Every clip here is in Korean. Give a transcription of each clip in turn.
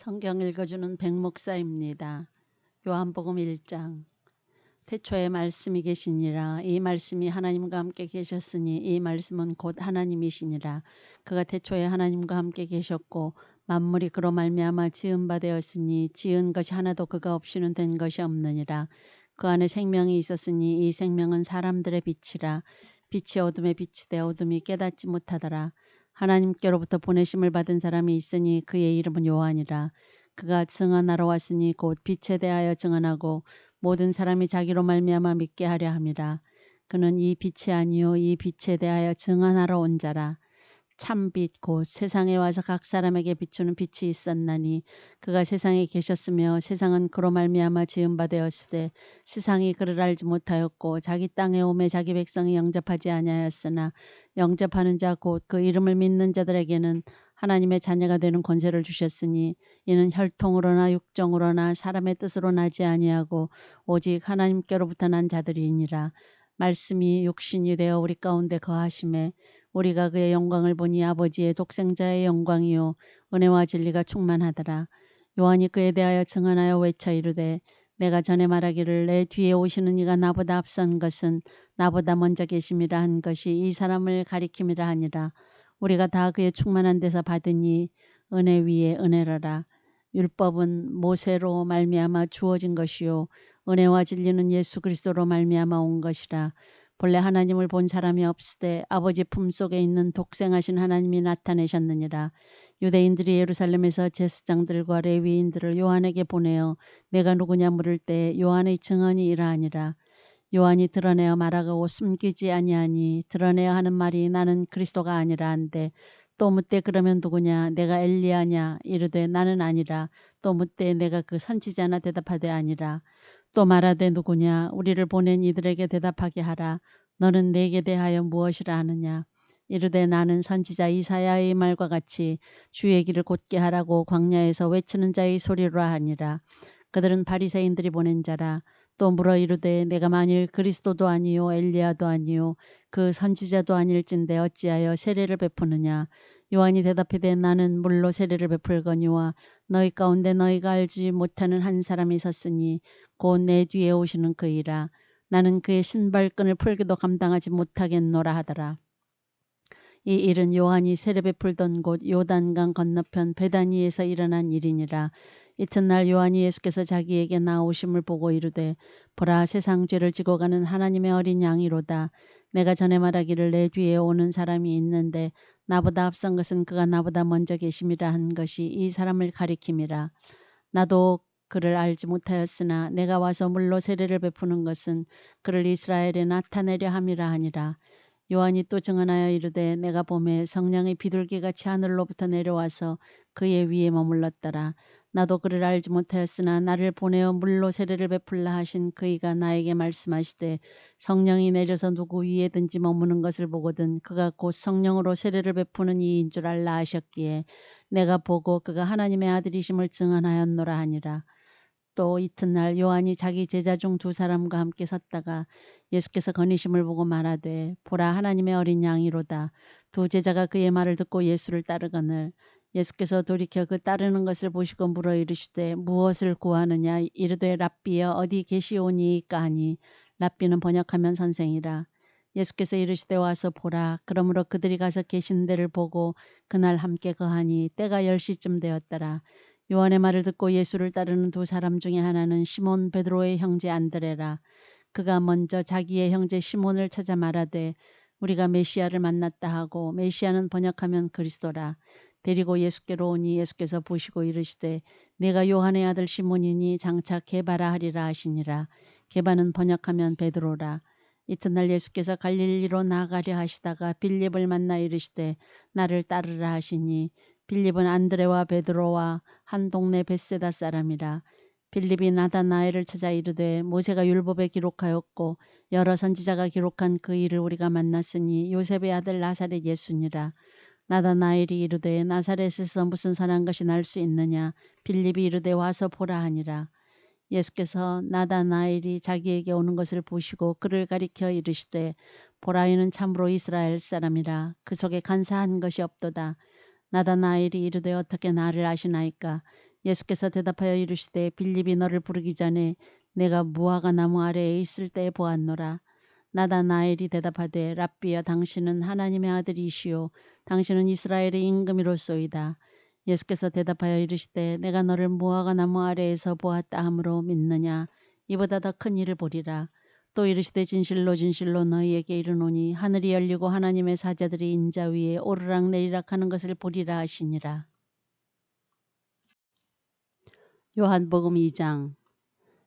성경 읽어주는 백목사입니다. 요한복음 1장. 태초에 말씀이 계시니라. 이 말씀이 하나님과 함께 계셨으니 이 말씀은 곧 하나님이시니라. 그가 태초에 하나님과 함께 계셨고 만물이 그로 말미암아 지은 바 되었으니 지은 것이 하나도 그가 없이는 된 것이 없느니라. 그 안에 생명이 있었으니 이 생명은 사람들의 빛이라. 빛이 어둠에 비치되 어둠이 깨닫지 못하더라. 하나님께로부터 보내심을 받은 사람이 있으니 그의 이름은 요한이라. 그가 증언하러 왔으니 곧 빛에 대하여 증언하고 모든 사람이 자기로 말미암아 믿게 하려 함이라. 그는 이 빛이 아니요 이 빛에 대하여 증언하러 온 자라. 참빛 곧 세상에 와서 각 사람에게 비추는 빛이 있었나니 그가 세상에 계셨으며 세상은 그로 말미암아 지은 바 되었으되 세상이 그를 알지 못하였고 자기 땅에 오매 자기 백성이 영접하지 아니하였으나 영접하는 자 곧 그 이름을 믿는 자들에게는 하나님의 자녀가 되는 권세를 주셨으니 이는 혈통으로나 육정으로나 사람의 뜻으로 나지 아니하고 오직 하나님께로부터 난 자들이니라. 말씀이 육신이 되어 우리 가운데 거하심에 우리가 그의 영광을 보니 아버지의 독생자의 영광이요 은혜와 진리가 충만하더라. 요한이 그에 대하여 증언하여 외쳐 이르되 내가 전에 말하기를 내 뒤에 오시는 이가 나보다 앞선 것은 나보다 먼저 계심이라 한 것이 이 사람을 가리킴이라 하니라. 우리가 다 그의 충만한 데서 받으니 은혜 위에 은혜라라. 율법은 모세로 말미암아 주어진 것이요 은혜와 진리는 예수 그리스도로 말미암아 온 것이라. 본래 하나님을 본 사람이 없으되 아버지 품속에 있는 독생하신 하나님이 나타내셨느니라. 유대인들이 예루살렘에서 제사장들과 레위인들을 요한에게 보내어 내가 누구냐 물을 때 요한의 증언이 이러하니라. 요한이 드러내어 말하고 숨기지 아니하니 드러내어 하는 말이 나는 그리스도가 아니라 한데 또 묻되 그러면 누구냐 내가 엘리야냐 이르되 나는 아니라 또 묻되 내가 그 선지자나 대답하되 아니라 또 말하되 누구냐 우리를 보낸 이들에게 대답하게 하라. 너는 내게 대하여 무엇이라 하느냐. 이르되 나는 선지자 이사야의 말과 같이 주의 길을 곧게 하라고 광야에서 외치는 자의 소리로라 하니라. 그들은 바리새인들이 보낸 자라. 또 물어 이르되 내가 만일 그리스도도 아니요 엘리야도 아니요 그 선지자도 아닐진데 어찌하여 세례를 베푸느냐. 요한이 대답하되 나는 물로 세례를 베풀거니와 너희 가운데 너희가 알지 못하는 한 사람이 섰으니 곧 내 뒤에 오시는 그이라. 나는 그의 신발끈을 풀기도 감당하지 못하겠노라 하더라. 이 일은 요한이 세례 베풀던 곳 요단강 건너편 베다니에서 일어난 일이니라. 이튿날 요한이 예수께서 자기에게 나오심을 보고 이르되 보라 세상 죄를 지고 가는 하나님의 어린 양이로다. 내가 전에 말하기를 내 뒤에 오는 사람이 있는데 나보다 앞선 것은 그가 나보다 먼저 계심이라 한 것이 이 사람을 가리킴이라. 나도 그를 알지 못하였으나 내가 와서 물로 세례를 베푸는 것은 그를 이스라엘에 나타내려 함이라 하니라. 요한이 또 증언하여 이르되 내가 보매 성령의 비둘기같이 하늘로부터 내려와서 그의 위에 머물렀더라. 나도 그를 알지 못하였으나 나를 보내어 물로 세례를 베풀라 하신 그이가 나에게 말씀하시되 성령이 내려서 누구 위에든지 머무는 것을 보거든 그가 곧 성령으로 세례를 베푸는 이인 줄 알라 하셨기에 내가 보고 그가 하나님의 아들이심을 증언하였노라 하니라. 또 이튿날 요한이 자기 제자 중 두 사람과 함께 섰다가 예수께서 거니심을 보고 말하되 보라 하나님의 어린 양이로다. 두 제자가 그의 말을 듣고 예수를 따르거늘 예수께서 돌이켜 그 따르는 것을 보시고 물어 이르시되 무엇을 구하느냐. 이르되 랍비여 어디 계시오니이까 하니 랍비는 번역하면 선생이라. 예수께서 이르시되 와서 보라. 그러므로 그들이 가서 계신 데를 보고 그날 함께 거하니 때가 10시쯤 되었더라. 요한의 말을 듣고 예수를 따르는 두 사람 중에 하나는 시몬 베드로의 형제 안드레라. 그가 먼저 자기의 형제 시몬을 찾아 말하되 우리가 메시아를 만났다 하고 메시아는 번역하면 그리스도라. 데리고 예수께로 오니 예수께서 보시고 이르시되 내가 요한의 아들 시몬이니 장차 게바라 하리라 하시니라. 게바는 번역하면 베드로라. 이튿날 예수께서 갈릴리로 나아가려 하시다가 빌립을 만나 이르시되 나를 따르라 하시니 빌립은 안드레와 베드로와 한 동네 벳세다 사람이라. 빌립이 나다나엘을 찾아 이르되 모세가 율법에 기록하였고 여러 선지자가 기록한 그 일을 우리가 만났으니 요셉의 아들 나사렛 예수니라. 나다나엘이 이르되 나사렛에서 무슨 선한 것이 날 수 있느냐. 빌립이 이르되 와서 보라 하니라. 예수께서 나다나엘이 자기에게 오는 것을 보시고 그를 가리켜 이르시되 보라 이는 참으로 이스라엘 사람이라. 그 속에 간사한 것이 없도다. 나다나엘이 이르되 어떻게 나를 아시나이까. 예수께서 대답하여 이르시되 빌립이 너를 부르기 전에 내가 무화과 나무 아래에 있을 때에 보았노라. 나다나엘이 대답하되 랍비여 당신은 하나님의 아들이시요 당신은 이스라엘의 임금이로소이다. 예수께서 대답하여 이르시되 내가 너를 무화과 나무 아래에서 보았다 하므로 믿느냐. 이보다 더 큰 일을 보리라. 또 이르시되 진실로 진실로 너희에게 이르노니 하늘이 열리고 하나님의 사자들이 인자 위에 오르락 내리락 하는 것을 보리라 하시니라. 요한복음 2장.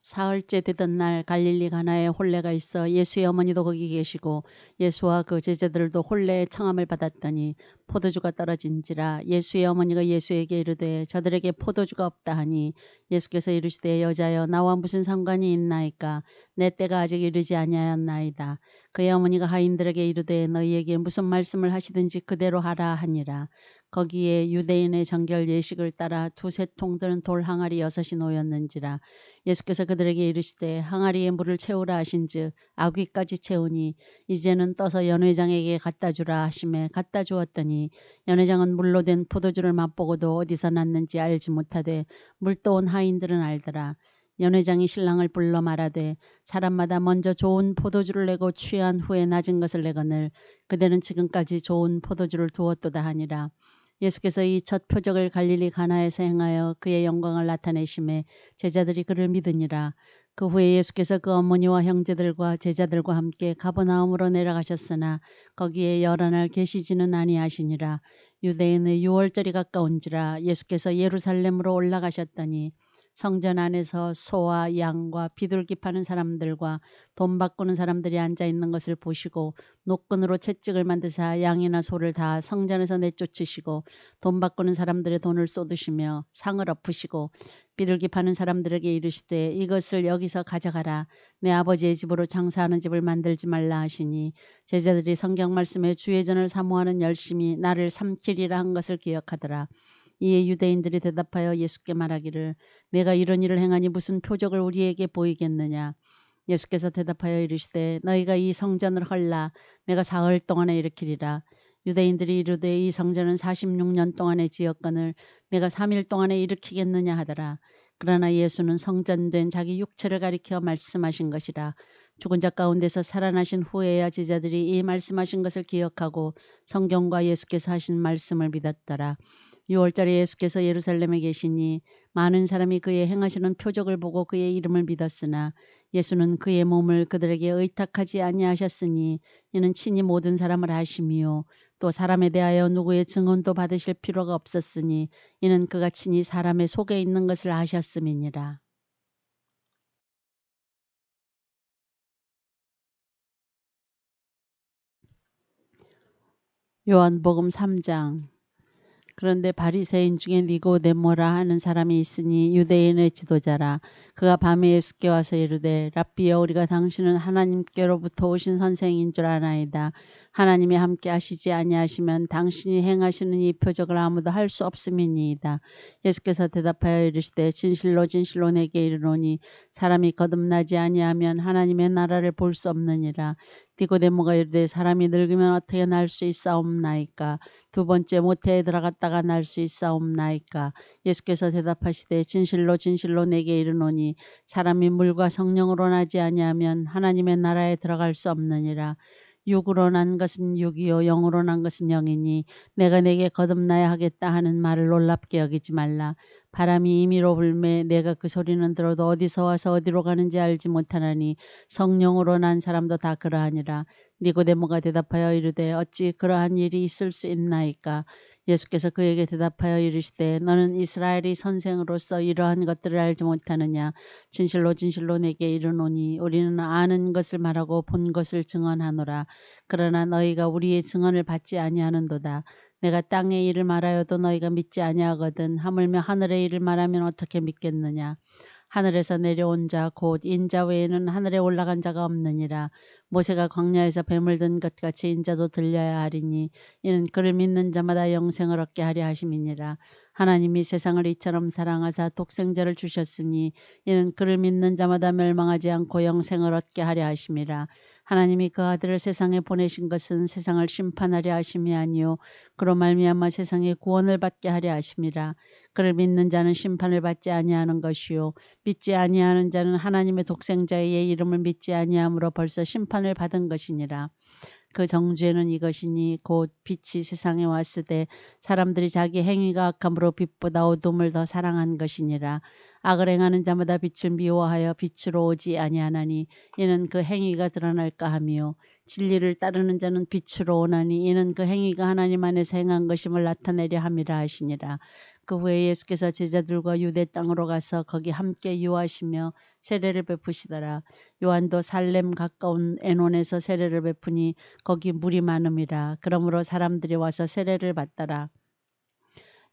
사흘째 되던 날 갈릴리 가나에 혼례가 있어 예수의 어머니도 거기 계시고 예수와 그 제자들도 혼례의 청함을 받았더니 포도주가 떨어진지라. 예수의 어머니가 예수에게 이르되 저들에게 포도주가 없다 하니 예수께서 이르시되 여자여 나와 무슨 상관이 있나이까. 내 때가 아직 이르지 아니하였나이다. 그의 어머니가 하인들에게 이르되 너희에게 무슨 말씀을 하시든지 그대로 하라 하니라. 거기에 유대인의 정결 예식을 따라 두세 통 들은 돌 항아리 6이 놓였는지라. 예수께서 그들에게 이르시되 항아리에 물을 채우라 하신즉 아귀까지 채우니 이제는 떠서 연회장에게 갖다 주라 하심에 갖다 주었더니 연회장은 물로 된 포도주를 맛보고도 어디서 났는지 알지 못하되 물떠온 하인들은 알더라. 연회장이 신랑을 불러 말하되 사람마다 먼저 좋은 포도주를 내고 취한 후에 낮은 것을 내거늘 그대는 지금까지 좋은 포도주를 두었도다 하니라. 예수께서 이 첫 표적을 갈릴리 가나에서 행하여 그의 영광을 나타내심에 제자들이 그를 믿으니라. 그 후에 예수께서 그 어머니와 형제들과 제자들과 함께 가버나움으로 내려가셨으나 거기에 여러 날 계시지는 아니하시니라. 유대인의 유월절이 가까운지라. 예수께서 예루살렘으로 올라가셨더니 성전 안에서 소와 양과 비둘기 파는 사람들과 돈 바꾸는 사람들이 앉아 있는 것을 보시고 노끈으로 채찍을 만드사 양이나 소를 다 성전에서 내쫓으시고 돈 바꾸는 사람들의 돈을 쏟으시며 상을 엎으시고 비둘기 파는 사람들에게 이르시되 이것을 여기서 가져가라. 내 아버지의 집으로 장사하는 집을 만들지 말라 하시니 제자들이 성경 말씀에 주의 전을 사모하는 열심히 나를 삼키리라 한 것을 기억하더라. 이에 유대인들이 대답하여 예수께 말하기를 내가 이런 일을 행하니 무슨 표적을 우리에게 보이겠느냐. 예수께서 대답하여 이르시되 너희가 이 성전을 헐라 내가 사흘 동안에 일으키리라. 유대인들이 이르되 이 성전은 46년 동안에 지었거늘 내가 3일 동안에 일으키겠느냐 하더라. 그러나 예수는 성전된 자기 육체를 가리켜 말씀하신 것이라. 죽은 자 가운데서 살아나신 후에야 제자들이 이 말씀하신 것을 기억하고 성경과 예수께서 하신 말씀을 믿었더라. 6월절에 예수께서 예루살렘에 계시니 많은 사람이 그의 행하시는 표적을 보고 그의 이름을 믿었으나 예수는 그의 몸을 그들에게 의탁하지 아니하셨으니 이는 친히 모든 사람을 아심이요 또 사람에 대하여 누구의 증언도 받으실 필요가 없었으니 이는 그가 친히 사람의 속에 있는 것을 아셨음이니라. 요한복음 3장. 그런데 바리새인 중에 니고데모라 하는 사람이 있으니 유대인의 지도자라. 그가 밤에 예수께 와서 이르되 랍비여 우리가 당신은 하나님께로부터 오신 선생인 줄 아나이다. 하나님이 함께 하시지 아니하시면 당신이 행하시는 이 표적을 아무도 할 수 없음이니이다. 예수께서 대답하여 이르시되 진실로 진실로 내게 이르노니 사람이 거듭나지 아니하면 하나님의 나라를 볼 수 없느니라. 니고데모가 이르되 사람이 늙으면 어떻게 날 수 있사옵나이까. 두 번째 모태에 들어갔다가 날 수 있사옵나이까. 예수께서 대답하시되 진실로 진실로 내게 이르노니 사람이 물과 성령으로 나지 아니하면 하나님의 나라에 들어갈 수 없느니라. 육으로 난 것은 육이요 영으로 난 것은 영이니 내가 내게 거듭나야 하겠다 하는 말을 놀랍게 여기지 말라. 바람이 임의로 불매 내가 그 소리는 들어도 어디서 와서 어디로 가는지 알지 못하나니 성령으로 난 사람도 다 그러하니라. 니고데모가 대답하여 이르되 어찌 그러한 일이 있을 수 있나이까. 예수께서 그에게 대답하여 이르시되 너는 이스라엘의 선생으로서 이러한 것들을 알지 못하느냐. 진실로 진실로 내게 이르노니 우리는 아는 것을 말하고 본 것을 증언하노라. 그러나 너희가 우리의 증언을 받지 아니하는도다. 내가 땅의 일을 말하여도 너희가 믿지 아니하거든 하물며 하늘의 일을 말하면 어떻게 믿겠느냐. 하늘에서 내려온 자 곧 인자 외에는 하늘에 올라간 자가 없느니라. 모세가 광야에서 뱀을 든 것 같이 인자도 들려야 하리니 이는 그를 믿는 자마다 영생을 얻게 하려 하심이니라. 하나님이 세상을 이처럼 사랑하사 독생자를 주셨으니 이는 그를 믿는 자마다 멸망하지 않고 영생을 얻게 하려 하심이라. 하나님이 그 아들을 세상에 보내신 것은 세상을 심판하려 하심이 아니요 그로 말미암아 세상에 구원을 받게 하려 하심이라. 그를 믿는 자는 심판을 받지 아니하는 것이요 믿지 아니하는 자는 하나님의 독생자의 이름을 믿지 아니함으로 벌써 심판을 받은 것이니라. 그 정죄는 이것이니 곧 빛이 세상에 왔으되 사람들이 자기 행위가 악함으로 빛보다 어둠을 더 사랑한 것이니라. 악을 행하는 자마다 빛을 미워하여 빛으로 오지 아니하나니 이는 그 행위가 드러날까 하며 진리를 따르는 자는 빛으로 오나니 이는 그 행위가 하나님 안에서 행한 것임을 나타내려 함이라 하시니라. 그 후에 예수께서 제자들과 유대 땅으로 가서 거기 함께 유하시며 세례를 베푸시더라. 요한도 살렘 가까운 에논에서 세례를 베푸니 거기 물이 많음이라. 그러므로 사람들이 와서 세례를 받더라.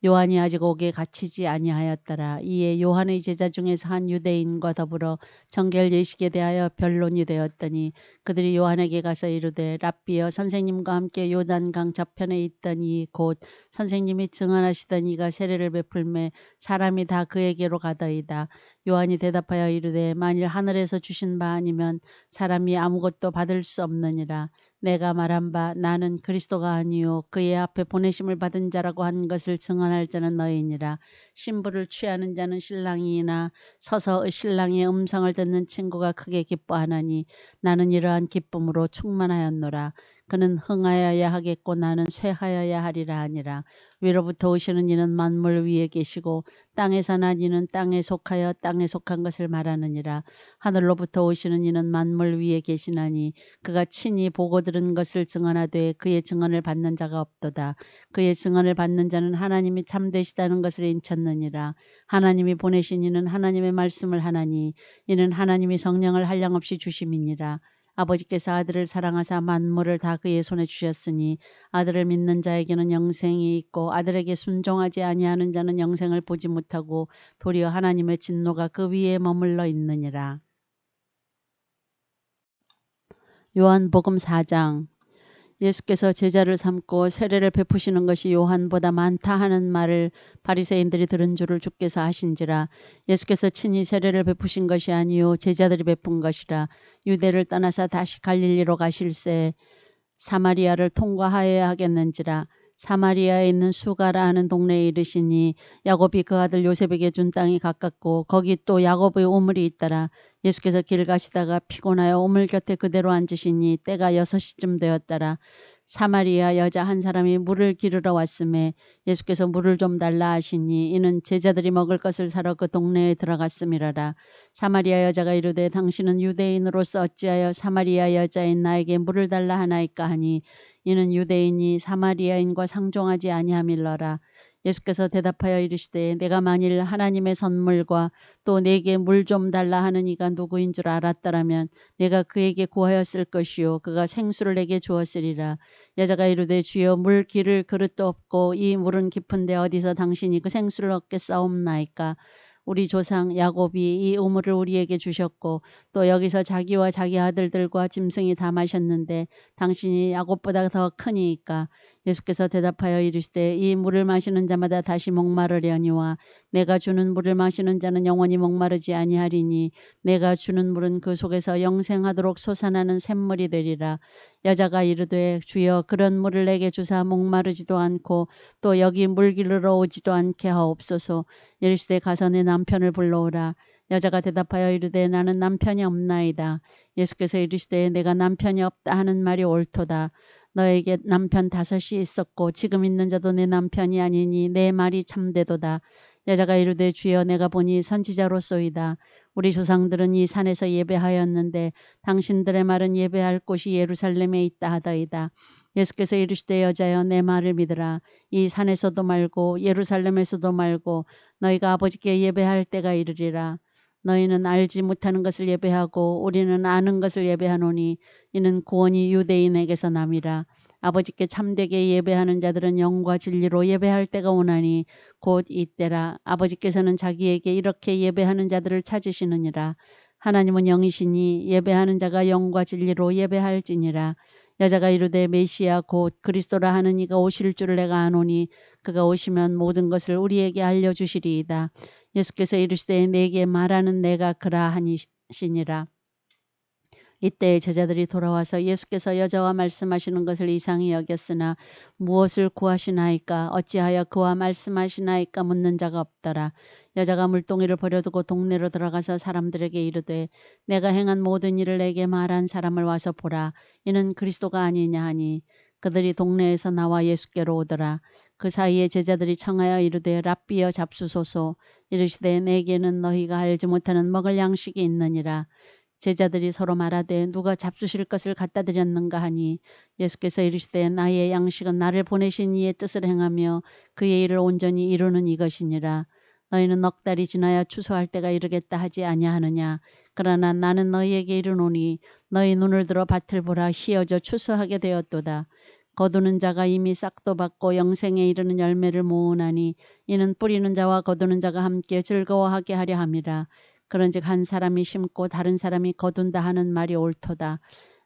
요한이 아직 옥에 갇히지 아니하였더라. 이에 요한의 제자 중에서 한 유대인과 더불어 정결 예식에 대하여 변론이 되었더니 그들이 요한에게 가서 이르되 랍비여 선생님과 함께 요단강 저편에 있던 이 곧 선생님이 증언하시던 이가 세례를 베풀매 사람이 다 그에게로 가더이다. 요한이 대답하여 이르되 만일 하늘에서 주신 바 아니면 사람이 아무것도 받을 수 없느니라. 내가 말한 바 나는 그리스도가 아니요 그의 앞에 보내심을 받은 자라고 한 것을 증언할 자는 너희니라. 신부를 취하는 자는 신랑이나 서서 신랑의 음성을 듣는 친구가 크게 기뻐하나니 나는 이러한 기쁨으로 충만하였노라. 그는 흥하여야 하겠고 나는 쇠하여야 하리라 하니라. 위로부터 오시는 이는 만물 위에 계시고 땅에서 난 이는 땅에 속하여 땅에 속한 것을 말하느니라. 하늘로부터 오시는 이는 만물 위에 계시나니 그가 친히 보고 들은 것을 증언하되 그의 증언을 받는 자가 없도다. 그의 증언을 받는 자는 하나님이 참되시다는 것을 인쳤느니라. 하나님이 보내신 이는 하나님의 말씀을 하나니 이는 하나님이 성령을 한량없이 주심이니라. 아버지께서 아들을 사랑하사 만물을 다 그의 손에 주셨으니 아들을 믿는 자에게는 영생이 있고 아들에게 순종하지 아니하는 자는 영생을 보지 못하고 도리어 하나님의 진노가 그 위에 머물러 있느니라. 요한복음 4장. 예수께서 제자를 삼고 세례를 베푸시는 것이 요한보다 많다 하는 말을 바리새인들이 들은 줄을 주께서 아신지라. 예수께서 친히 세례를 베푸신 것이 아니요 제자들이 베푼 것이라. 유대를 떠나서 다시 갈릴리로 가실새 사마리아를 통과하여야 하겠는지라. 사마리아에 있는 수가라 하는 동네에 이르시니 야곱이 그 아들 요셉에게 준 땅이 가깝고 거기 또 야곱의 우물이 있더라. 예수께서 길 가시다가 피곤하여 우물 곁에 그대로 앉으시니 때가 6시쯤 되었더라. 사마리아 여자 한 사람이 물을 기르러 왔음에 예수께서 물을 좀 달라 하시니 이는 제자들이 먹을 것을 사러 그 동네에 들어갔음이라라. 사마리아 여자가 이르되 당신은 유대인으로서 어찌하여 사마리아 여자인 나에게 물을 달라 하나이까 하니 이는 유대인이 사마리아인과 상종하지 아니함일러라. 예수께서 대답하여 이르시되 내가 만일 하나님의 선물과 또 내게 물 좀 달라 하는 이가 누구인 줄 알았더라면 내가 그에게 구하였을 것이요 그가 생수를 내게 주었으리라. 여자가 이르되 주여 물 기를 그릇도 없고 이 물은 깊은데 어디서 당신이 그 생수를 얻겠사옵나이까. 우리 조상 야곱이 이 우물을 우리에게 주셨고 또 여기서 자기와 자기 아들들과 짐승이 다 마셨는데 당신이 야곱보다 더 크니이까. 예수께서 대답하여 이르시되 이 물을 마시는 자마다 다시 목마르려니와 내가 주는 물을 마시는 자는 영원히 목마르지 아니하리니 내가 주는 물은 그 속에서 영생하도록 솟아나는 샘물이 되리라. 여자가 이르되 주여 그런 물을 내게 주사 목마르지도 않고 또 여기 물 기르러 오지도 않게 하옵소서. 이르시되 가서 내 남편을 불러오라. 여자가 대답하여 이르되 나는 남편이 없나이다. 예수께서 이르시되 내가 남편이 없다 하는 말이 옳도다. 너에게 남편 5이 있었고 지금 있는 자도 내 남편이 아니니 내 말이 참되도다. 여자가 이르되 주여 내가 보니 선지자로소이다. 우리 조상들은 이 산에서 예배하였는데 당신들의 말은 예배할 곳이 예루살렘에 있다 하더이다. 예수께서 이르시되 여자여 내 말을 믿으라. 이 산에서도 말고 예루살렘에서도 말고 너희가 아버지께 예배할 때가 이르리라. 너희는 알지 못하는 것을 예배하고 우리는 아는 것을 예배하노니 이는 구원이 유대인에게서 남이라. 아버지께 참되게 예배하는 자들은 영과 진리로 예배할 때가 오나니 곧 이때라. 아버지께서는 자기에게 이렇게 예배하는 자들을 찾으시느니라. 하나님은 영이시니 예배하는 자가 영과 진리로 예배할지니라. 여자가 이르되 메시아 곧 그리스도라 하는 이가 오실 줄을 내가 아노니 그가 오시면 모든 것을 우리에게 알려주시리이다. 예수께서 이르시되 내게 말하는 내가 그라 하시니라. 이때 제자들이 돌아와서 예수께서 여자와 말씀하시는 것을 이상히 여겼으나 무엇을 구하시나이까 어찌하여 그와 말씀하시나이까 묻는 자가 없더라. 여자가 물동이를 버려두고 동네로 들어가서 사람들에게 이르되 내가 행한 모든 일을 내게 말한 사람을 와서 보라. 이는 그리스도가 아니냐 하니 그들이 동네에서 나와 예수께로 오더라. 그 사이에 제자들이 청하여 이르되 랍비여 잡수소서. 이르시되 내게는 너희가 알지 못하는 먹을 양식이 있느니라. 제자들이 서로 말하되 누가 잡수실 것을 갖다 드렸는가 하니 예수께서 이르시되 나의 양식은 나를 보내신 이의 뜻을 행하며 그의 일을 온전히 이루는 이것이니라. 너희는 넉 달이 지나야 추수할 때가 이르겠다 하지 아니하느냐. 그러나 나는 너희에게 이르노니 너희 눈을 들어 밭을 보라. 희어져 추수하게 되었도다. 거두는 자가 이미 싹도 받고 영생에 이르는 열매를 모으나니 이는 뿌리는 자와 거두는 자가 함께 즐거워하게 하려 함이라. 그런즉 한 사람이 심고 다른 사람이 거둔다 하는 말이 옳도다.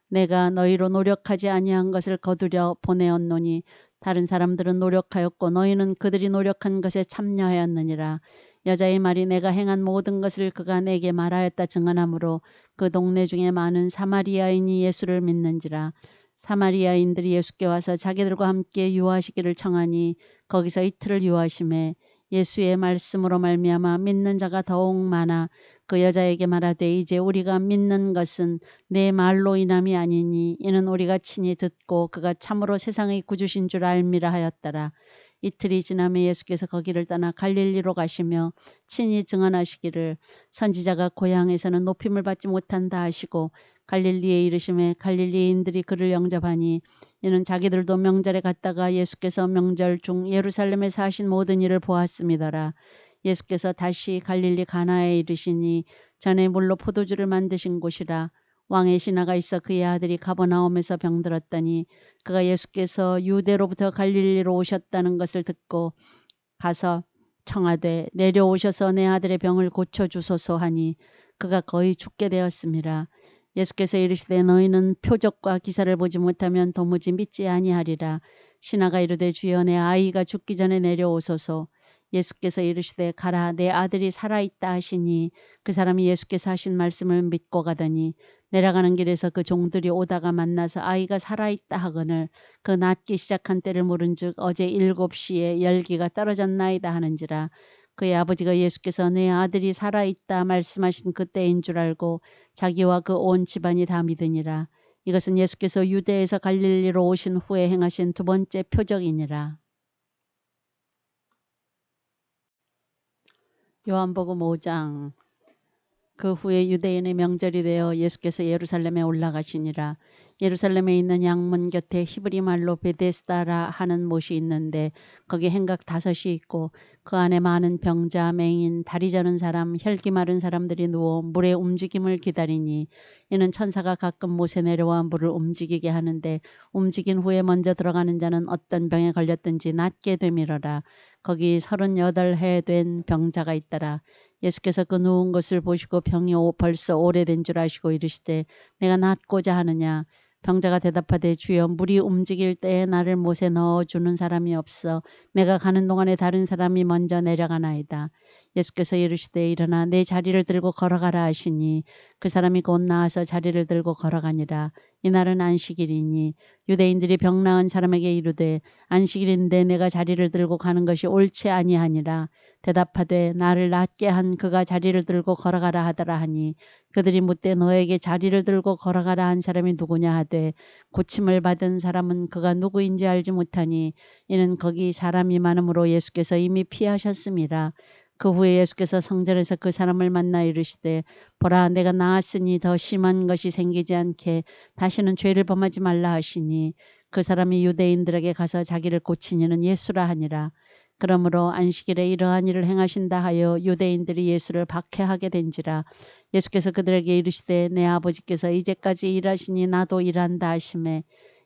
내가 너희로 노력하지 아니한 것을 거두려 보내었노니 다른 사람들은 노력하였고 너희는 그들이 노력한 것에 참여하였느니라. 여자의 말이 내가 행한 모든 것을 그가 내게 말하였다 증언하므로 그 동네 중에 많은 사마리아인이 예수를 믿는지라. 사마리아인들이 예수께 와서 자기들과 함께 유하시기를 청하니 거기서 이틀을 유하심에 예수의 말씀으로 말미암아 믿는 자가 더욱 많아 그 여자에게 말하되 이제 우리가 믿는 것은 내 말로 인함이 아니니 이는 우리가 친히 듣고 그가 참으로 세상의 구주신 줄 알미라 하였더라. 이틀이 지나며 예수께서 거기를 떠나 갈릴리로 가시며 친히 증언하시기를 선지자가 고향에서는 높임을 받지 못한다 하시고 갈릴리에 이르심에 갈릴리인들이 그를 영접하니 이는 자기들도 명절에 갔다가 예수께서 명절 중 예루살렘에서 하신 모든 일을 보았음이더라. 예수께서 다시 갈릴리 가나에 이르시니 전에 물로 포도주를 만드신 곳이라. 왕의 신하가 있어 그의 아들이 가버나움에서 병들었더니 그가 예수께서 유대로부터 갈릴리로 오셨다는 것을 듣고 가서 청하되 내려오셔서 내 아들의 병을 고쳐주소서 하니 그가 거의 죽게 되었음이라. 예수께서 이르시되 너희는 표적과 기사를 보지 못하면 도무지 믿지 아니하리라. 신하가 이르되 주여 내 아이가 죽기 전에 내려오소서. 예수께서 이르시되 가라 내 아들이 살아있다 하시니 그 사람이 예수께서 하신 말씀을 믿고 가더니 내려가는 길에서 그 종들이 오다가 만나서 아이가 살아있다 하거늘 그 낫기 시작한 때를 물은즉 어제 7시에 열기가 떨어졌나이다 하는지라. 그의 아버지가 예수께서 내 아들이 살아있다 말씀하신 그때인 줄 알고 자기와 그 온 집안이 다 믿으니라. 이것은 예수께서 유대에서 갈릴리로 오신 후에 행하신 두 번째 표적이니라. 요한복음 5장. 그 후에 유대인의 명절이 되어 예수께서 예루살렘에 올라가시니라. 예루살렘에 있는 양문 곁에 히브리 말로 베데스다라 하는 못이 있는데 거기 행각 5이 있고 그 안에 많은 병자, 맹인, 다리 저는 사람, 혈기 마른 사람들이 누워 물의 움직임을 기다리니 이는 천사가 가끔 못에 내려와 물을 움직이게 하는데 움직인 후에 먼저 들어가는 자는 어떤 병에 걸렸든지 낫게 되밀어라. 거기 38해 된 병자가 있더라. 예수께서 그 누운 것을 보시고 병이 벌써 오래된 줄 아시고 이르시되 내가 낫고자 하느냐. 병자가 대답하되 주여 물이 움직일 때에 나를 못에 넣어주는 사람이 없어 내가 가는 동안에 다른 사람이 먼저 내려가나이다. 예수께서 이르시되 일어나 내 자리를 들고 걸어가라 하시니 그 사람이 곧 나와서 자리를 들고 걸어가니라. 이날은 안식일이니 유대인들이 병 나은 사람에게 이르되 안식일인데 내가 자리를 들고 가는 것이 옳지 아니하니라. 대답하되 나를 낫게 한 그가 자리를 들고 걸어가라 하더라 하니 그들이 묻되 너에게 자리를 들고 걸어가라 한 사람이 누구냐 하되 고침을 받은 사람은 그가 누구인지 알지 못하니 이는 거기 사람이 많음으로 예수께서 이미 피하셨음이라. 그 후에 예수께서 성전에서 그 사람을 만나 이르시되 보라 내가 나았으니 더 심한 것이 생기지 않게 다시는 죄를 범하지 말라 하시니 그 사람이 유대인들에게 가서 자기를 고치니는 예수라 하니라. 그러므로 안식일에 이러한 일을 행하신다 하여 유대인들이 예수를 박해하게 된지라. 예수께서 그들에게 이르시되 내 아버지께서 이제까지 일하시니 나도 일한다 하시매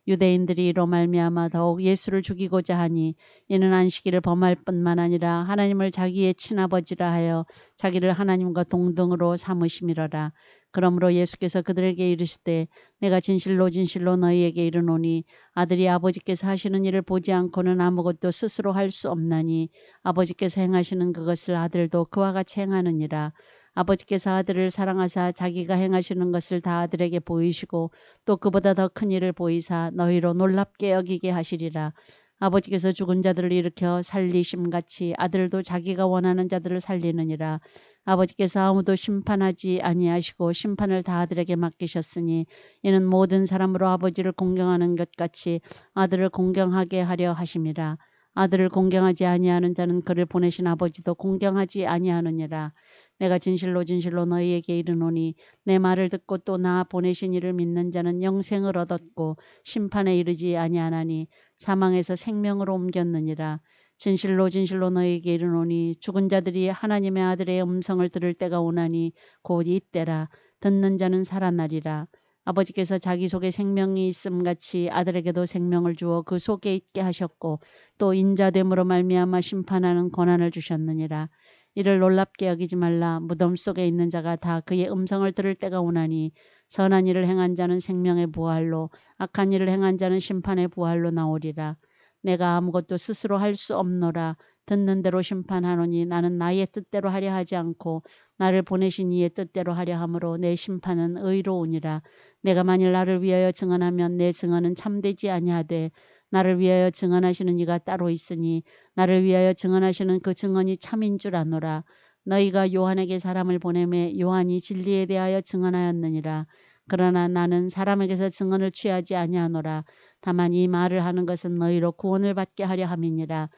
유대인들이 이로 말미암아 더욱 예수를 죽이고자 하니 이는 안식일을 범할 뿐만 아니라 하나님을 자기의 친아버지라 하여 자기를 하나님과 동등으로 삼으심이로라. 그러므로 예수께서 그들에게 이르시되 내가 진실로 진실로 너희에게 이르노니 아들이 아버지께서 하시는 일을 보지 않고는 아무것도 스스로 할 수 없나니 아버지께서 행하시는 그것을 아들도 그와 같이 행하느니라. 아버지께서 아들을 사랑하사 자기가 행하시는 것을 다 아들에게 보이시고 또 그보다 더 큰 일을 보이사 너희로 놀랍게 여기게 하시리라. 아버지께서 죽은 자들을 일으켜 살리심같이 아들도 자기가 원하는 자들을 살리느니라. 아버지께서 아무도 심판하지 아니하시고 심판을 다 아들에게 맡기셨으니 이는 모든 사람으로 아버지를 공경하는 것 같이 아들을 공경하게 하려 하심이라. 아들을 공경하지 아니하는 자는 그를 보내신 아버지도 공경하지 아니하느니라. 내가 진실로 진실로 너희에게 이르노니 내 말을 듣고 또 나 보내신 이를 믿는 자는 영생을 얻었고 심판에 이르지 아니하나니 사망에서 생명으로 옮겼느니라. 진실로 진실로 너희에게 이르노니 죽은 자들이 하나님의 아들의 음성을 들을 때가 오나니 곧 이때라. 듣는 자는 살아나리라. 아버지께서 자기 속에 생명이 있음 같이 아들에게도 생명을 주어 그 속에 있게 하셨고 또 인자됨으로 말미암아 심판하는 권한을 주셨느니라. 이를 놀랍게 여기지 말라. 무덤 속에 있는 자가 다 그의 음성을 들을 때가 오나니 선한 일을 행한 자는 생명의 부활로 악한 일을 행한 자는 심판의 부활로 나오리라. 내가 아무것도 스스로 할 수 없노라. 듣는 대로 심판하노니 나는 나의 뜻대로 하려 하지 않고 나를 보내신 이의 뜻대로 하려 함으로 내 심판은 의로우니라. 내가 만일 나를 위하여 증언하면 내 증언은 참되지 아니하되 나를 위하여 증언하시는 이가 따로 있으니 나를 위하여 증언하시는 그 증언이 참인 줄 아노라. 너희가 요한에게 사람을 보내매 요한이 진리에 대하여 증언하였느니라. 그러나 나는 사람에게서 증언을 취하지 아니하노라. 다만 이 말을 하는 것은 너희로 구원을 받게 하려 함이니라.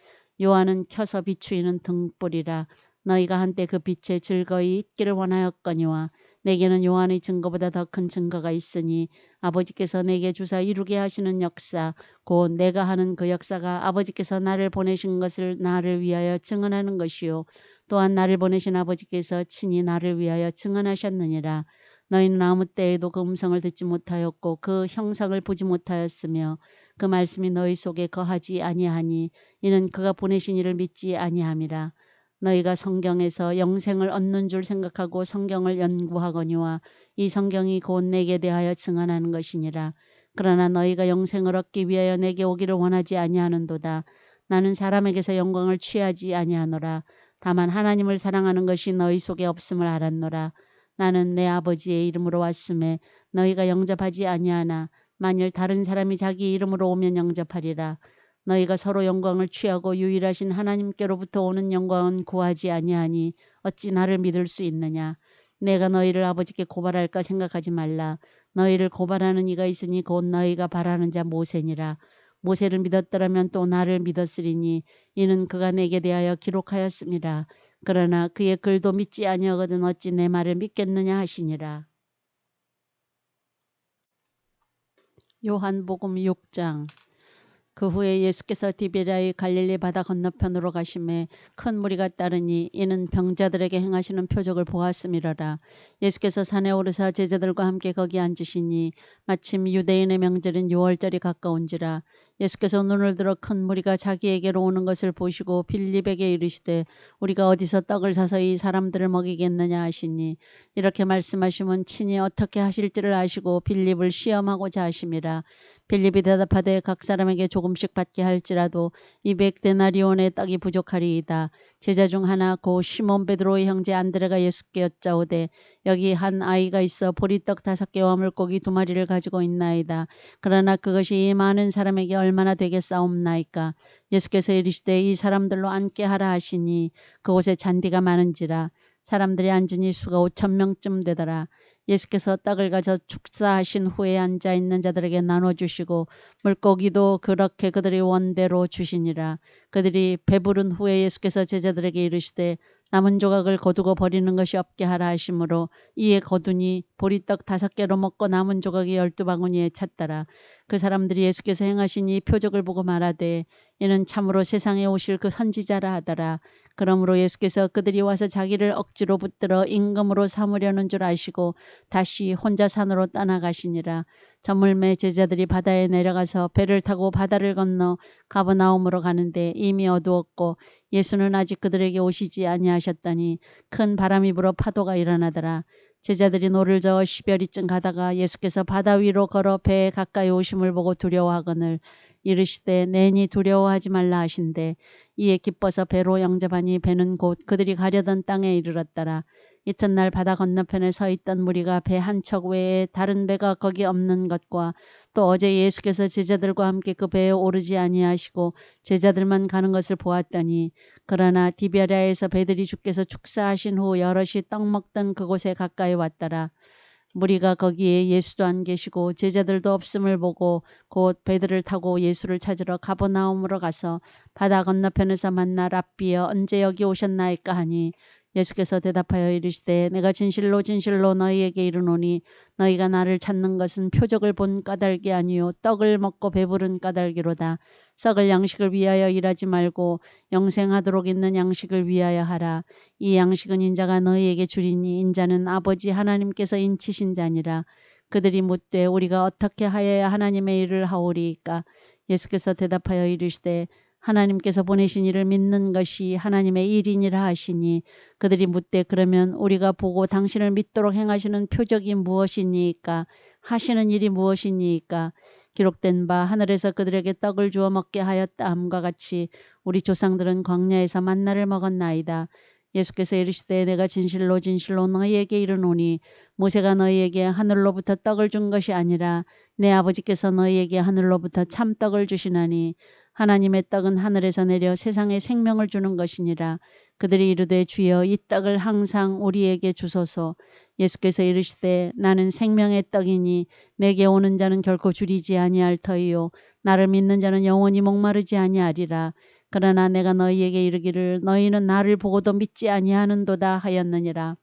요한은 켜서 비추이는 등불이라. 너희가 한때 그 빛에 즐거이 있기를 원하였거니와 내게는 요한의 증거보다 더 큰 증거가 있으니 아버지께서 내게 주사 이루게 하시는 역사 곧 내가 하는 그 역사가 아버지께서 나를 보내신 것을 나를 위하여 증언하는 것이요 또한 나를 보내신 아버지께서 친히 나를 위하여 증언하셨느니라. 너희는 아무 때에도 그 음성을 듣지 못하였고 그 형상을 보지 못하였으며 그 말씀이 너희 속에 거하지 아니하니 이는 그가 보내신 이를 믿지 아니함이라. 너희가 성경에서 영생을 얻는 줄 생각하고 성경을 연구하거니와 이 성경이 곧 내게 대하여 증언하는 것이니라. 그러나 너희가 영생을 얻기 위하여 내게 오기를 원하지 아니하는도다. 나는 사람에게서 영광을 취하지 아니하노라. 다만 하나님을 사랑하는 것이 너희 속에 없음을 알았노라. 나는 내 아버지의 이름으로 왔음에 너희가 영접하지 아니하나 만일 다른 사람이 자기 이름으로 오면 영접하리라. 너희가 서로 영광을 취하고 유일하신 하나님께로부터 오는 영광은 구하지 아니하니 어찌 나를 믿을 수 있느냐. 내가 너희를 아버지께 고발할까 생각하지 말라. 너희를 고발하는 이가 있으니 곧 너희가 바라는 자 모세니라. 모세를 믿었더라면 또 나를 믿었으리니 이는 그가 내게 대하여 기록하였음이라. 그러나 그의 글도 믿지 아니하거든 어찌 내 말을 믿겠느냐 하시니라. 요한복음 6장. 그 후에 예수께서 디베랴의 갈릴리 바다 건너편으로 가심에 큰 무리가 따르니 이는 병자들에게 행하시는 표적을 보았음이로라. 예수께서 산에 오르사 제자들과 함께 거기 앉으시니 마침 유대인의 명절인 유월절이 가까운지라. 예수께서 눈을 들어 큰 무리가 자기에게로 오는 것을 보시고 빌립에게 이르시되 우리가 어디서 떡을 사서 이 사람들을 먹이겠느냐 하시니 이렇게 말씀하시면 친히 어떻게 하실지를 아시고 빌립을 시험하고자 하심이라. 빌립이 대답하되 각 사람에게 조금씩 받게 할지라도 200데나리온의 떡이 부족하리이다. 제자 중 하나 고 시몬 베드로의 형제 안드레가 예수께 여짜오되 여기 한 아이가 있어 보리떡 5개와 물고기 2마리를 가지고 있나이다. 그러나 그것이 이 많은 사람에게 얼마나 되겠사옵나이까. 예수께서 이르시되 이 사람들로 앉게 하라 하시니 그곳에 잔디가 많은지라. 사람들이 앉으니 수가 5,000명쯤 되더라. 예수께서 떡을 가져 축사하신 후에 앉아있는 자들에게 나눠주시고 물고기도 그렇게 그들이 원대로 주시니라. 그들이 배부른 후에 예수께서 제자들에게 이르시되 남은 조각을 거두고 버리는 것이 없게 하라 하시므로 이에 거두니 보리떡 5개로 먹고 남은 조각이 12바구니에 찼더라. 그 사람들이 예수께서 행하신 이 표적을 보고 말하되 이는 참으로 세상에 오실 그 선지자라 하더라. 그러므로 예수께서 그들이 와서 자기를 억지로 붙들어 임금으로 삼으려는 줄 아시고 다시 혼자 산으로 떠나가시니라. 저물매 제자들이 바다에 내려가서 배를 타고 바다를 건너 가버나움으로 가는데 이미 어두웠고 예수는 아직 그들에게 오시지 아니하셨더니 큰 바람이 불어 파도가 일어나더라. 제자들이 노를 저어 시별이쯤 가다가 예수께서 바다 위로 걸어 배에 가까이 오심을 보고 두려워하거늘 이르시되 내니 두려워하지 말라 하신대 이에 기뻐서 배로 영접하니 배는 곧 그들이 가려던 땅에 이르렀더라. 이튿날 바다 건너편에 서 있던 무리가 배 한 척 외에 다른 배가 거기 없는 것과 또 어제 예수께서 제자들과 함께 그 배에 오르지 아니하시고 제자들만 가는 것을 보았더니 그러나 디베랴에서 배들이 주께서 축사하신 후 여럿이 떡 먹던 그곳에 가까이 왔더라. 무리가 거기에 예수도 안 계시고 제자들도 없음을 보고 곧 배들을 타고 예수를 찾으러 가버나움으로 가서 바다 건너편에서 만나 랍비여 언제 여기 오셨나이까 하니 예수께서 대답하여 이르시되 내가 진실로 진실로 너희에게 이르노니 너희가 나를 찾는 것은 표적을 본 까닭이 아니요 떡을 먹고 배부른 까닭이로다. 썩을 양식을 위하여 일하지 말고 영생하도록 있는 양식을 위하여 하라. 이 양식은 인자가 너희에게 주리니 인자는 아버지 하나님께서 인치신 자니라. 그들이 묻되 우리가 어떻게 하여야 하나님의 일을 하오리이까. 예수께서 대답하여 이르시되 하나님께서 보내신 이를 믿는 것이 하나님의 일이니라 하시니 그들이 묻되 그러면 우리가 보고 당신을 믿도록 행하시는 표적이 무엇이니이까 하시는 일이 무엇이니이까. 기록된 바 하늘에서 그들에게 떡을 주어 먹게 하였다 함과 같이 우리 조상들은 광야에서 만나를 먹었나이다. 예수께서 이르시되 내가 진실로 진실로 너희에게 이르노니 모세가 너희에게 하늘로부터 떡을 준 것이 아니라 내 아버지께서 너희에게 하늘로부터 참떡을 주시나니 하나님의 떡은 하늘에서 내려 세상에 생명을 주는 것이니라. 그들이 이르되 주여 이 떡을 항상 우리에게 주소서. 예수께서 이르시되 나는 생명의 떡이니 내게 오는 자는 결코 줄이지 아니할 터이요 나를 믿는 자는 영원히 목마르지 아니하리라. 그러나 내가 너희에게 이르기를 너희는 나를 보고도 믿지 아니하는도다 하였느니라.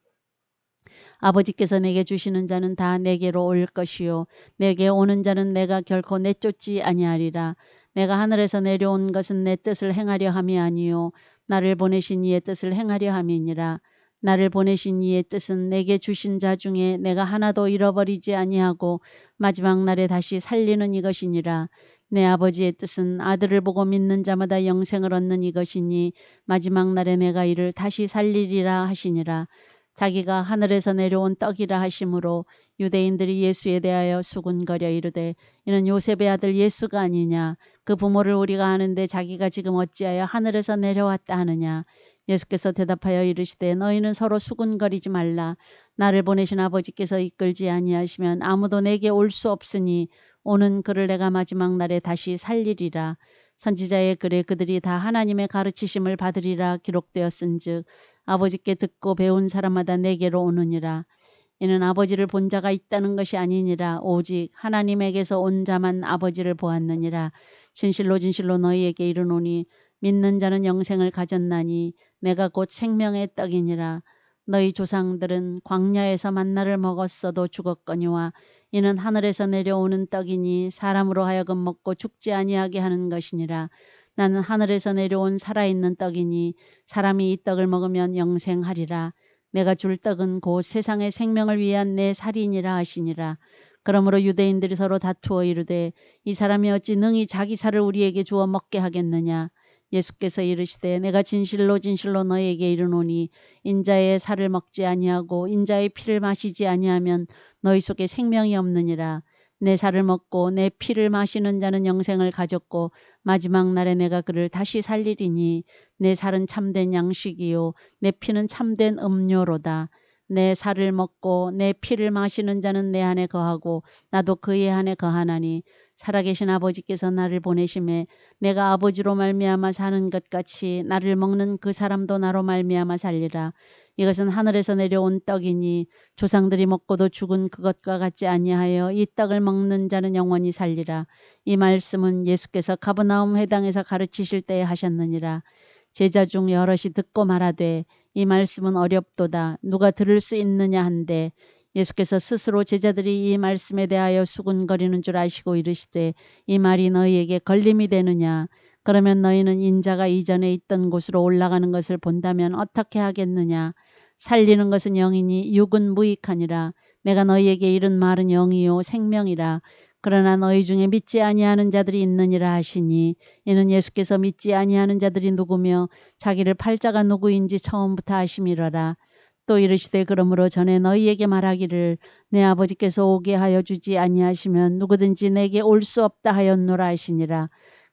아버지께서 내게 주시는 자는 다 내게로 올 것이요 내게 오는 자는 내가 결코 내쫓지 아니하리라. 내가 하늘에서 내려온 것은 내 뜻을 행하려 함이 아니요 나를 보내신 이의 뜻을 행하려 함이니라. 나를 보내신 이의 뜻은 내게 주신 자 중에 내가 하나도 잃어버리지 아니하고 마지막 날에 다시 살리는 이것이니라. 내 아버지의 뜻은 아들을 보고 믿는 자마다 영생을 얻는 이것이니 마지막 날에 내가 이를 다시 살리리라 하시니라. 자기가 하늘에서 내려온 떡이라 하심으로 유대인들이 예수에 대하여 수군거려 이르되 이는 요셉의 아들 예수가 아니냐. 그 부모를 우리가 아는데 자기가 지금 어찌하여 하늘에서 내려왔다 하느냐. 예수께서 대답하여 이르시되 너희는 서로 수군거리지 말라. 나를 보내신 아버지께서 이끌지 아니하시면 아무도 내게 올 수 없으니 오는 그를 내가 마지막 날에 다시 살리리라. 선지자의 글에 그들이 다 하나님의 가르치심을 받으리라 기록되었은즉 아버지께 듣고 배운 사람마다 내게로 오느니라. 이는 아버지를 본 자가 있다는 것이 아니니라. 오직 하나님에게서 온 자만 아버지를 보았느니라. 진실로 진실로 너희에게 이르노니 믿는 자는 영생을 가졌나니 내가 곧 생명의 떡이니라. 너희 조상들은 광야에서 만나를 먹었어도 죽었거니와 이는 하늘에서 내려오는 떡이니 사람으로 하여금 먹고 죽지 아니하게 하는 것이니라. 나는 하늘에서 내려온 살아있는 떡이니 사람이 이 떡을 먹으면 영생하리라. 내가 줄 떡은 곧 세상의 생명을 위한 내 살이니라 하시니라. 그러므로 유대인들이 서로 다투어 이르되 이 사람이 어찌 능히 자기 살을 우리에게 주어 먹게 하겠느냐. 예수께서 이르시되 내가 진실로 진실로 너희에게 이르노니 인자의 살을 먹지 아니하고 인자의 피를 마시지 아니하면 너희 속에 생명이 없느니라. 내 살을 먹고 내 피를 마시는 자는 영생을 가졌고 마지막 날에 내가 그를 다시 살리리니 내 살은 참된 양식이요 내 피는 참된 음료로다. 내 살을 먹고 내 피를 마시는 자는 내 안에 거하고 나도 그의 안에 거하나니 살아계신 아버지께서 나를 보내심에 내가 아버지로 말미암아 사는 것 같이 나를 먹는 그 사람도 나로 말미암아 살리라. 이것은 하늘에서 내려온 떡이니 조상들이 먹고도 죽은 그것과 같지 아니하여 이 떡을 먹는 자는 영원히 살리라. 이 말씀은 예수께서 가버나움 회당에서 가르치실 때에 하셨느니라. 제자 중 여럿이 듣고 말하되 이 말씀은 어렵도다. 누가 들을 수 있느냐 한데 예수께서 스스로 제자들이 이 말씀에 대하여 수군거리는 줄 아시고 이르시되 이 말이 너희에게 걸림이 되느냐. 그러면 너희는 인자가 이전에 있던 곳으로 올라가는 것을 본다면 어떻게 하겠느냐? 살리는 것은 영이니 육은 무익하니라. 내가 너희에게 이른 말은 영이요 생명이라. 그러나 너희 중에 믿지 아니하는 자들이 있느니라 하시니, 이는 예수께서 믿지 아니하는 자들이 누구며 자기를 팔자가 누구인지 처음부터 아심이러라. 또 이르시되 그러므로 전에 너희에게 말하기를 내 아버지께서 오게 하여 주지 아니하시면 누구든지 내게 올 수 없다 하였노라 하시니라.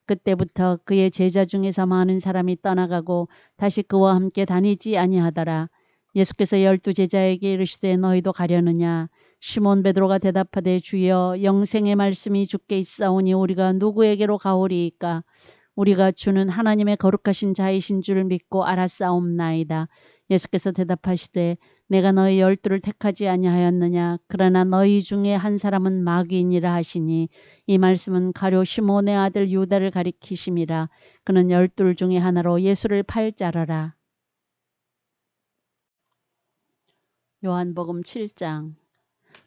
그때부터 그의 제자 중에서 많은 사람이 떠나가고 다시 그와 함께 다니지 아니하더라. 예수께서 12제자에게 이르시되 너희도 가려느냐? 시몬 베드로가 대답하되 주여 영생의 말씀이 주께 있사오니 우리가 누구에게로 가오리이까? 우리가 주는 하나님의 거룩하신 자이신 줄 믿고 알았사옵나이다. 예수께서 대답하시되 내가 너희 12를 택하지 아니하였느냐? 그러나 너희 중에 한 사람은 마귀이니라 하시니, 이 말씀은 가룟 시몬의 아들 유다를 가리키심이라. 그는 12 중에 하나로 예수를 팔 자라라. 요한복음 7장.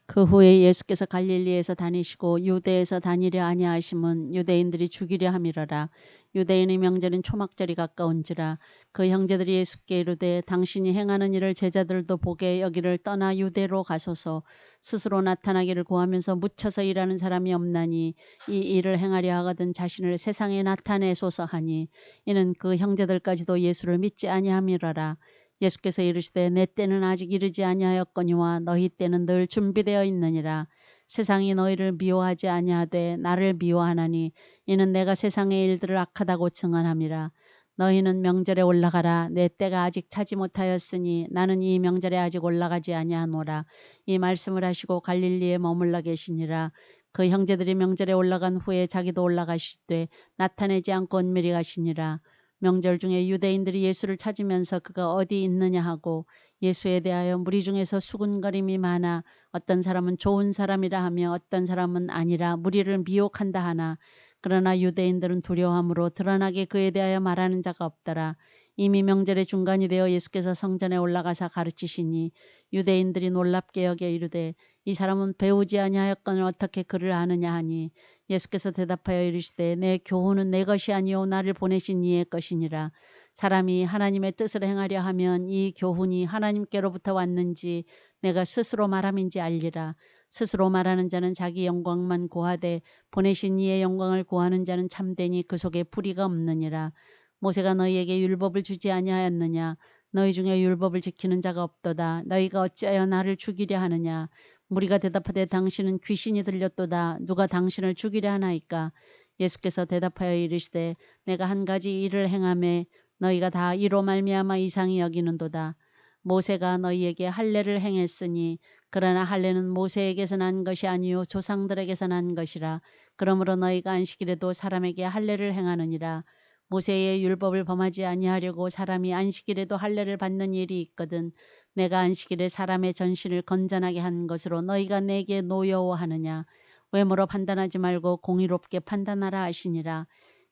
그 후에 예수께서 갈릴리에서 다니시고 유대에서 다니려 아니하심은 유대인들이 죽이려 함이러라. 유대인의 명절인 초막절이 가까운지라. 그 형제들이 예수께 이르되 당신이 행하는 일을 제자들도 보게 여기를 떠나 유대로 가소서. 스스로 나타나기를 구하면서 묻혀서 일하는 사람이 없나니 이 일을 행하려 하거든 자신을 세상에 나타내소서 하니, 이는 그 형제들까지도 예수를 믿지 아니함이러라. 예수께서 이르시되 내 때는 아직 이르지 아니하였거니와 너희 때는 늘 준비되어 있느니라. 세상이 너희를 미워하지 아니하되 나를 미워하나니 이는 내가 세상의 일들을 악하다고 증언함이라. 너희는 명절에 올라가라. 내 때가 아직 차지 못하였으니 나는 이 명절에 아직 올라가지 아니하노라. 이 말씀을 하시고 갈릴리에 머물러 계시니라. 그 형제들이 명절에 올라간 후에 자기도 올라가시되 나타내지 않고 은밀히 가시니라. 명절 중에 유대인들이 예수를 찾으면서 그가 어디 있느냐 하고 예수에 대하여 무리 중에서 수군거림이 많아 어떤 사람은 좋은 사람이라 하며 어떤 사람은 아니라 무리를 미혹한다 하나, 그러나 유대인들은 두려워함으로 드러나게 그에 대하여 말하는 자가 없더라. 이미 명절의 중간이 되어 예수께서 성전에 올라가사 가르치시니 유대인들이 놀랍게 여겨 이르되 이 사람은 배우지 아니하였거늘 어떻게 그를 아느냐 하니, 예수께서 대답하여 이르시되 내 교훈은 내 것이 아니요 나를 보내신 이의 것이니라. 사람이 하나님의 뜻을 행하려 하면 이 교훈이 하나님께로부터 왔는지 내가 스스로 말함인지 알리라. 스스로 말하는 자는 자기 영광만 고하되 보내신 이의 영광을 고하는 자는 참되니 그 속에 불의가 없느니라. 모세가 너희에게 율법을 주지 아니하였느냐? 너희 중에 율법을 지키는 자가 없도다. 너희가 어찌하여 나를 죽이려 하느냐? 무리가 대답하되 당신은 귀신이 들렸도다. 누가 당신을 죽이려 하나이까? 예수께서 대답하여 이르시되 내가 한 가지 일을 행하매 너희가 다 이로 말미암아 이상히 여기는도다. 모세가 너희에게 할례를 행했으니 그러나 할례는 모세에게서 난 것이 아니요 조상들에게서 난 것이라. 그러므로 너희가 안식일에도 사람에게 할례를 행하느니라. 모세의 율법을 범하지 아니하려고 사람이 안식일에도 할례를 받는 일이 있거든. 내가 안식일에 사람의 전신을 건전하게 한 것으로 너희가 내게 노여워하느냐? 외모로 판단하지 말고 공의롭게 판단하라 하시니라.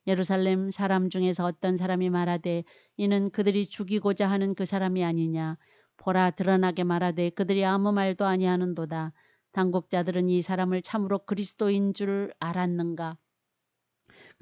예루살렘 사람 중에서 어떤 사람이 말하되 이는 그들이 죽이고자 하는 그 사람이 아니냐? 보라, 드러나게 말하되 그들이 아무 말도 아니하는도다. 당국자들은 이 사람을 참으로 그리스도인 줄 알았는가?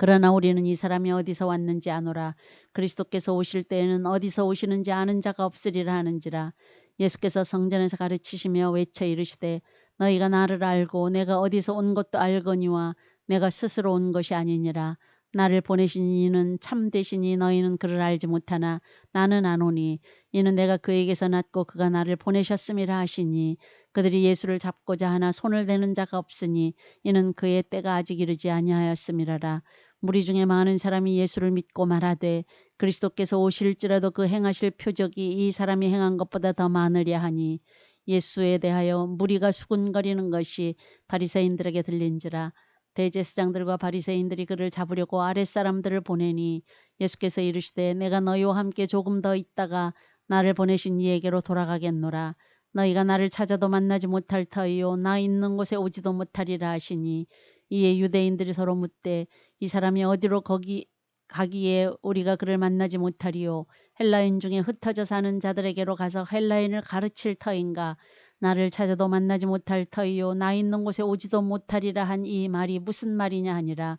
그러나 우리는 이 사람이 어디서 왔는지 아노라. 그리스도께서 오실 때에는 어디서 오시는지 아는 자가 없으리라 하는지라. 예수께서 성전에서 가르치시며 외쳐 이르시되 너희가 나를 알고 내가 어디서 온 것도 알거니와 내가 스스로 온 것이 아니니라. 나를 보내신 이는 참되시니 너희는 그를 알지 못하나 나는 아노니, 이는 내가 그에게서 났고 그가 나를 보내셨음이라 하시니, 그들이 예수를 잡고자 하나 손을 대는 자가 없으니 이는 그의 때가 아직 이르지 아니하였음이라라. 무리 중에 많은 사람이 예수를 믿고 말하되 그리스도께서 오실지라도 그 행하실 표적이 이 사람이 행한 것보다 더 많으랴 하니, 예수에 대하여 무리가 수군거리는 것이 바리새인들에게 들린지라. 대제사장들과 바리새인들이 그를 잡으려고 아랫사람들을 보내니 예수께서 이르시되 내가 너희와 함께 조금 더 있다가 나를 보내신 이에게로 돌아가겠노라. 너희가 나를 찾아도 만나지 못할 터이요 나 있는 곳에 오지도 못하리라 하시니, 이에 유대인들이 서로 묻되 이 사람이 어디로 거기 가기에 우리가 그를 만나지 못하리요? 헬라인 중에 흩어져 사는 자들에게로 가서 헬라인을 가르칠 터인가? 나를 찾아도 만나지 못할 터이요 나 있는 곳에 오지도 못하리라 한 이 말이 무슨 말이냐 하니라.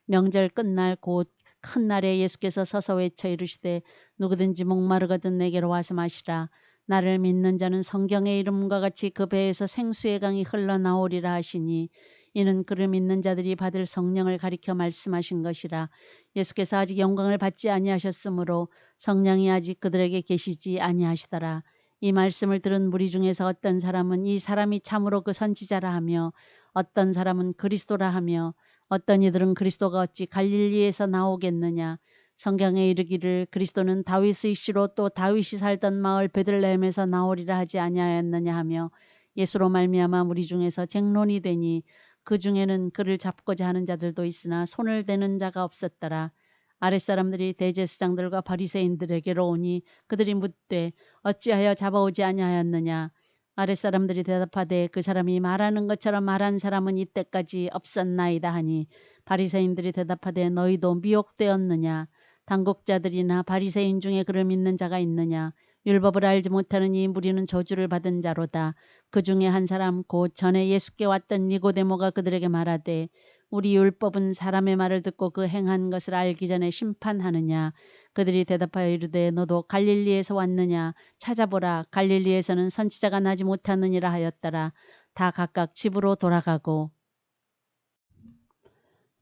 명절 끝날 곧 큰 날에 예수께서 서서 외쳐 이르시되 누구든지 목마르거든 내게로 와서 마시라. 나를 믿는 자는 성경의 이름과 같이 그 배에서 생수의 강이 흘러나오리라 하시니 이는 그를 믿는 자들이 받을 성령을 가리켜 말씀하신 것이라. 예수께서 아직 영광을 받지 아니하셨으므로 성령이 아직 그들에게 계시지 아니하시더라. 이 말씀을 들은 무리 중에서 어떤 사람은 이 사람이 참으로 그 선지자라 하며 어떤 사람은 그리스도라 하며 어떤 이들은 그리스도가 어찌 갈릴리에서 나오겠느냐. 성경에 이르기를 그리스도는 다윗의 씨로 또 다윗이 살던 마을 베들레헴에서 나오리라 하지 아니하였느냐 하며 예수로 말미암아 무리 중에서 쟁론이 되니 그 중에는 그를 잡고자 하는 자들도 있으나 손을 대는 자가 없었더라. 아랫사람들이 대제사장들과 바리새인들에게로 오니 그들이 묻되 어찌하여 잡아오지 아니하였느냐. 아랫사람들이 대답하되 그 사람이 말하는 것처럼 말한 사람은 이때까지 없었나이다 하니 바리새인들이 대답하되 너희도 미혹되었느냐. 당국자들이나 바리새인 중에 그를 믿는 자가 있느냐. 율법을 알지 못하는 이 무리는 저주를 받은 자로다. 그 중에 한 사람 곧 전에 예수께 왔던 니고데모가 그들에게 말하되 우리 율법은 사람의 말을 듣고 그 행한 것을 알기 전에 심판하느냐. 그들이 대답하여 이르되 너도 갈릴리에서 왔느냐. 찾아보라. 갈릴리에서는 선지자가 나지 못하느니라 하였더라. 다 각각 집으로 돌아가고.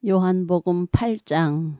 요한복음 8장.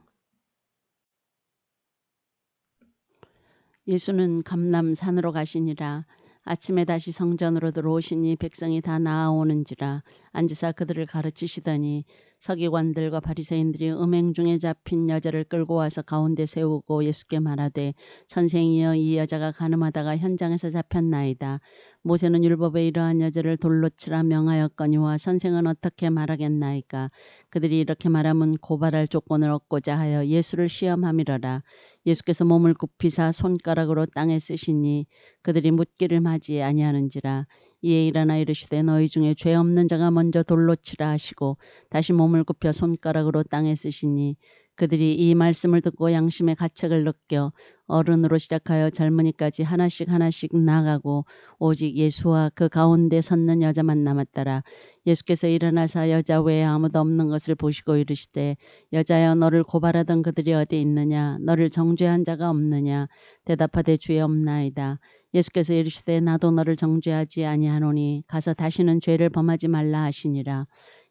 예수는 감람산으로 가시니라. 아침에 다시 성전으로 들어오시니 백성이 다 나아오는지라. 앉으사 그들을 가르치시더니 서기관들과 바리새인들이 음행 중에 잡힌 여자를 끌고 와서 가운데 세우고 예수께 말하되 선생이여 이 여자가 간음하다가 현장에서 잡혔나이다. 모세는 율법에 이러한 여자를 돌로 치라 명하였거니와 선생은 어떻게 말하겠나이까. 그들이 이렇게 말하면 고발할 조건을 얻고자 하여 예수를 시험함이러라. 예수께서 몸을 굽히사 손가락으로 땅에 쓰시니 그들이 묻기를 맞이 아니하는지라. 이에 일어나 이르시되 너희 중에 죄 없는 자가 먼저 돌로 치라 하시고 다시 몸을 굽혀 손가락으로 땅에 쓰시니 그들이 이 말씀을 듣고 양심의 가책을 느껴 어른으로 시작하여 젊은이까지 하나씩 하나씩 나가고 오직 예수와 그 가운데 섰는 여자만 남았더라. 예수께서 일어나사 여자 외에 아무도 없는 것을 보시고 이르시되 여자여 너를 고발하던 그들이 어디 있느냐. 너를 정죄한 자가 없느냐. 대답하되 주여 없나이다. 예수께서 이르시되 나도 너를 정죄하지 아니하노니 가서 다시는 죄를 범하지 말라 하시니라.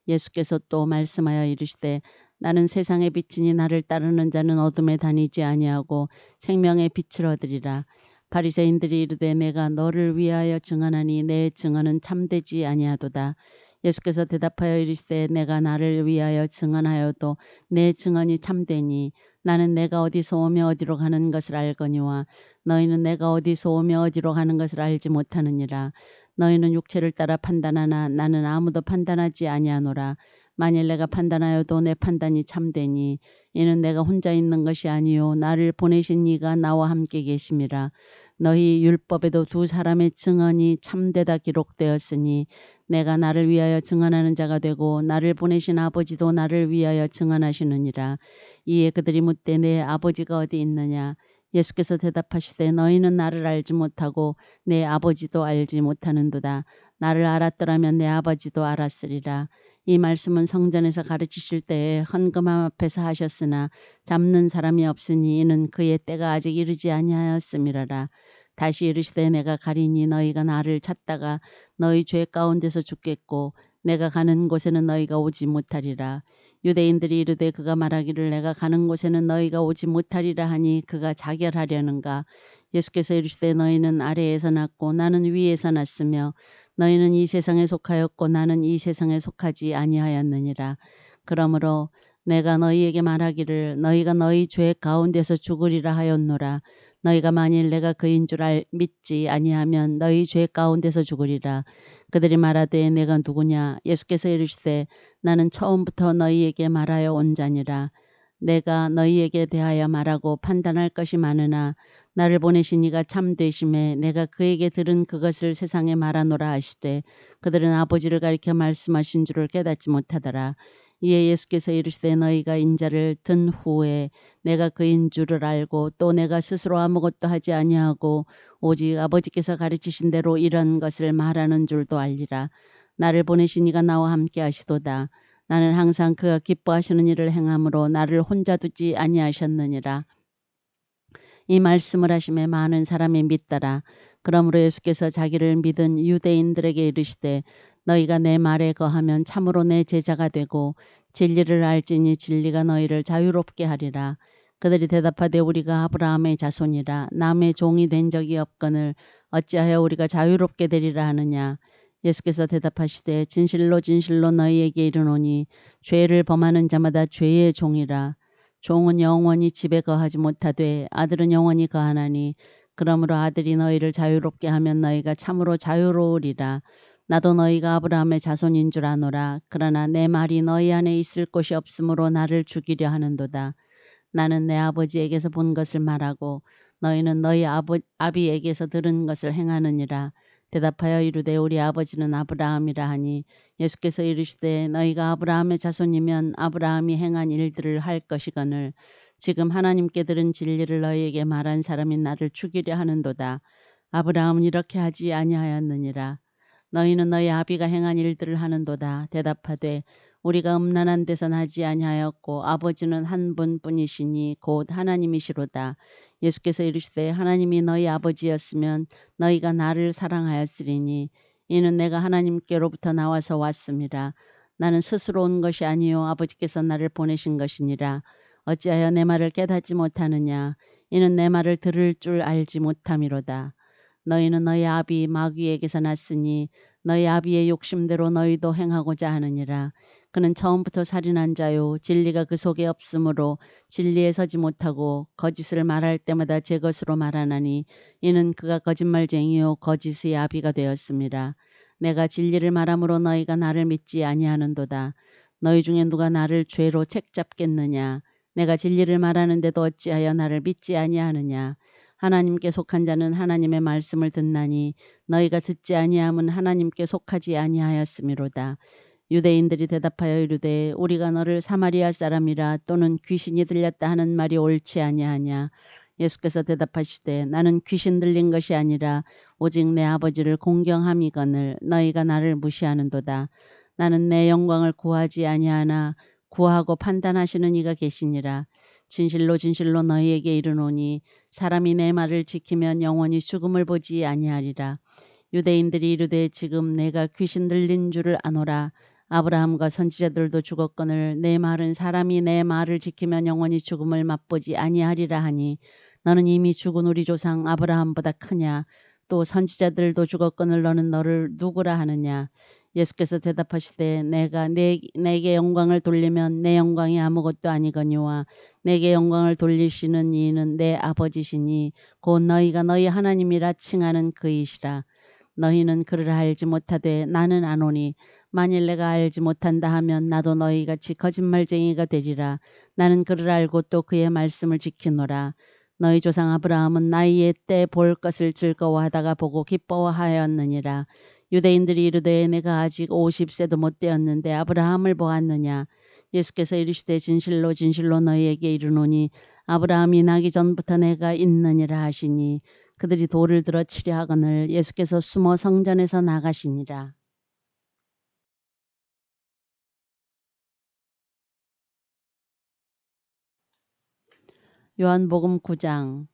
예수께서 또 말씀하여 이르시되 나는 세상의 빛이니 나를 따르는 자는 어둠에 다니지 아니하고 생명의 빛을 얻으리라. 바리새인들이 이르되 내가 너를 위하여 증언하니 내 증언은 참되지 아니하도다. 예수께서 대답하여 이르시되 내가 나를 위하여 증언하여도 내 증언이 참되니 나는 내가 어디서 오며 어디로 가는 것을 알거니와 너희는 내가 어디서 오며 어디로 가는 것을 알지 못하느니라. 너희는 육체를 따라 판단하나 나는 아무도 판단하지 아니하노라. 만일 내가 판단하여도 내 판단이 참되니 이는 내가 혼자 있는 것이 아니요 나를 보내신 이가 나와 함께 계심이라. 너희 율법에도 두 사람의 증언이 참되다 기록되었으니 내가 나를 위하여 증언하는 자가 되고 나를 보내신 아버지도 나를 위하여 증언하시느니라. 이에 그들이 묻되 내 아버지가 어디 있느냐. 예수께서 대답하시되 너희는 나를 알지 못하고 내 아버지도 알지 못하는도다. 나를 알았더라면 내 아버지도 알았으리라. 이 말씀은 성전에서 가르치실 때에 헌금함 앞에서 하셨으나 잡는 사람이 없으니 이는 그의 때가 아직 이르지 아니하였음이라라. 다시 이르시되 내가 가리니 너희가 나를 찾다가 너희 죄 가운데서 죽겠고 내가 가는 곳에는 너희가 오지 못하리라. 유대인들이 이르되 그가 말하기를 내가 가는 곳에는 너희가 오지 못하리라 하니 그가 자결하려는가. 예수께서 이르시되 너희는 아래에서 났고 나는 위에서 났으며 너희는 이 세상에 속하였고 나는 이 세상에 속하지 아니하였느니라. 그러므로 내가 너희에게 말하기를 너희가 너희 죄 가운데서 죽으리라 하였노라. 너희가 만일 내가 그인 줄 믿지 아니하면 너희 죄 가운데서 죽으리라. 그들이 말하되 내가 누구냐. 예수께서 이르시되 나는 처음부터 너희에게 말하여 온 자니라. 내가 너희에게 대하여 말하고 판단할 것이 많으나 나를 보내신 이가 참되심에 내가 그에게 들은 그것을 세상에 말하노라 하시되 그들은 아버지를 가리켜 말씀하신 줄을 깨닫지 못하더라. 이에 예수께서 이르시되 너희가 인자를 든 후에 내가 그인 줄을 알고 또 내가 스스로 아무것도 하지 아니하고 오직 아버지께서 가르치신 대로 이런 것을 말하는 줄도 알리라. 나를 보내신 이가 나와 함께 하시도다. 나는 항상 그가 기뻐하시는 일을 행함으로 나를 혼자 두지 아니하셨느니라. 이 말씀을 하심에 많은 사람이 믿더라. 그러므로 예수께서 자기를 믿은 유대인들에게 이르시되 너희가 내 말에 거하면 참으로 내 제자가 되고 진리를 알지니 진리가 너희를 자유롭게 하리라. 그들이 대답하되 우리가 아브라함의 자손이라 남의 종이 된 적이 없거늘 어찌하여 우리가 자유롭게 되리라 하느냐. 예수께서 대답하시되 진실로 진실로 너희에게 이르노니 죄를 범하는 자마다 죄의 종이라. 종은 영원히 집에 거하지 못하되 아들은 영원히 거하나니 그러므로 아들이 너희를 자유롭게 하면 너희가 참으로 자유로우리라. 나도 너희가 아브라함의 자손인 줄 아노라. 그러나 내 말이 너희 안에 있을 곳이 없으므로 나를 죽이려 하는도다. 나는 내 아버지에게서 본 것을 말하고 너희는 너희 아비에게서 들은 것을 행하느니라. 대답하여 이르되 우리 아버지는 아브라함이라 하니 예수께서 이르시되 너희가 아브라함의 자손이면 아브라함이 행한 일들을 할 것이거늘 지금 하나님께 들은 진리를 너희에게 말한 사람이 나를 죽이려 하는도다. 아브라함은 이렇게 하지 아니하였느니라. 너희는 너희 아비가 행한 일들을 하는도다. 대답하되 우리가 음란한 데서 나지 아니하였고 아버지는 한 분뿐이시니 곧 하나님이시로다. 예수께서 이르시되 하나님이 너희 아버지였으면 너희가 나를 사랑하였으리니 이는 내가 하나님께로부터 나와서 왔음이라. 나는 스스로 온 것이 아니요 아버지께서 나를 보내신 것이니라. 어찌하여 내 말을 깨닫지 못하느냐. 이는 내 말을 들을 줄 알지 못함이로다. 너희는 너희 아비 마귀에게서 났으니 너희 아비의 욕심대로 너희도 행하고자 하느니라. 그는 처음부터 살인한 자요 진리가 그 속에 없으므로 진리에 서지 못하고 거짓을 말할 때마다 제 것으로 말하나니 이는 그가 거짓말쟁이요 거짓의 아비가 되었습니다. 내가 진리를 말함으로 너희가 나를 믿지 아니하는도다. 너희 중에 누가 나를 죄로 책잡겠느냐. 내가 진리를 말하는데도 어찌하여 나를 믿지 아니하느냐. 하나님께 속한 자는 하나님의 말씀을 듣나니 너희가 듣지 아니함은 하나님께 속하지 아니하였음이로다. 유대인들이 대답하여 이르되 우리가 너를 사마리아 사람이라 또는 귀신이 들렸다 하는 말이 옳지 아니하냐. 예수께서 대답하시되 나는 귀신 들린 것이 아니라 오직 내 아버지를 공경함이거늘 너희가 나를 무시하는도다. 나는 내 영광을 구하지 아니하나 구하고 판단하시는 이가 계시니라. 진실로 진실로 너희에게 이르노니 사람이 내 말을 지키면 영원히 죽음을 보지 아니하리라. 유대인들이 이르되 지금 내가 귀신 들린 줄을 아노라. 아브라함과 선지자들도 죽었거늘 내 말은 사람이 내 말을 지키면 영원히 죽음을 맛보지 아니하리라 하니 너는 이미 죽은 우리 조상 아브라함보다 크냐. 또 선지자들도 죽었거늘 너는 너를 누구라 하느냐. 예수께서 대답하시되 내가 내게 영광을 돌리면 내 영광이 아무것도 아니거니와 내게 영광을 돌리시는 이는 내 아버지시니 곧 너희가 너희 하나님이라 칭하는 그이시라. 너희는 그를 알지 못하되 나는 아노니 만일 내가 알지 못한다 하면 나도 너희같이 거짓말쟁이가 되리라. 나는 그를 알고 또 그의 말씀을 지키노라. 너희 조상 아브라함은 나이에 때 볼 것을 즐거워하다가 보고 기뻐하였느니라. 유대인들이 이르되 내가 아직 50세도 못 되었는데 아브라함을 보았느냐. 예수께서 이르시되 진실로 진실로 너희에게 이르노니 아브라함이 나기 전부터 내가 있느니라 하시니 그들이 돌을 들어 치려 하거늘 예수께서 숨어 성전에서 나가시니라. 요한복음 9장.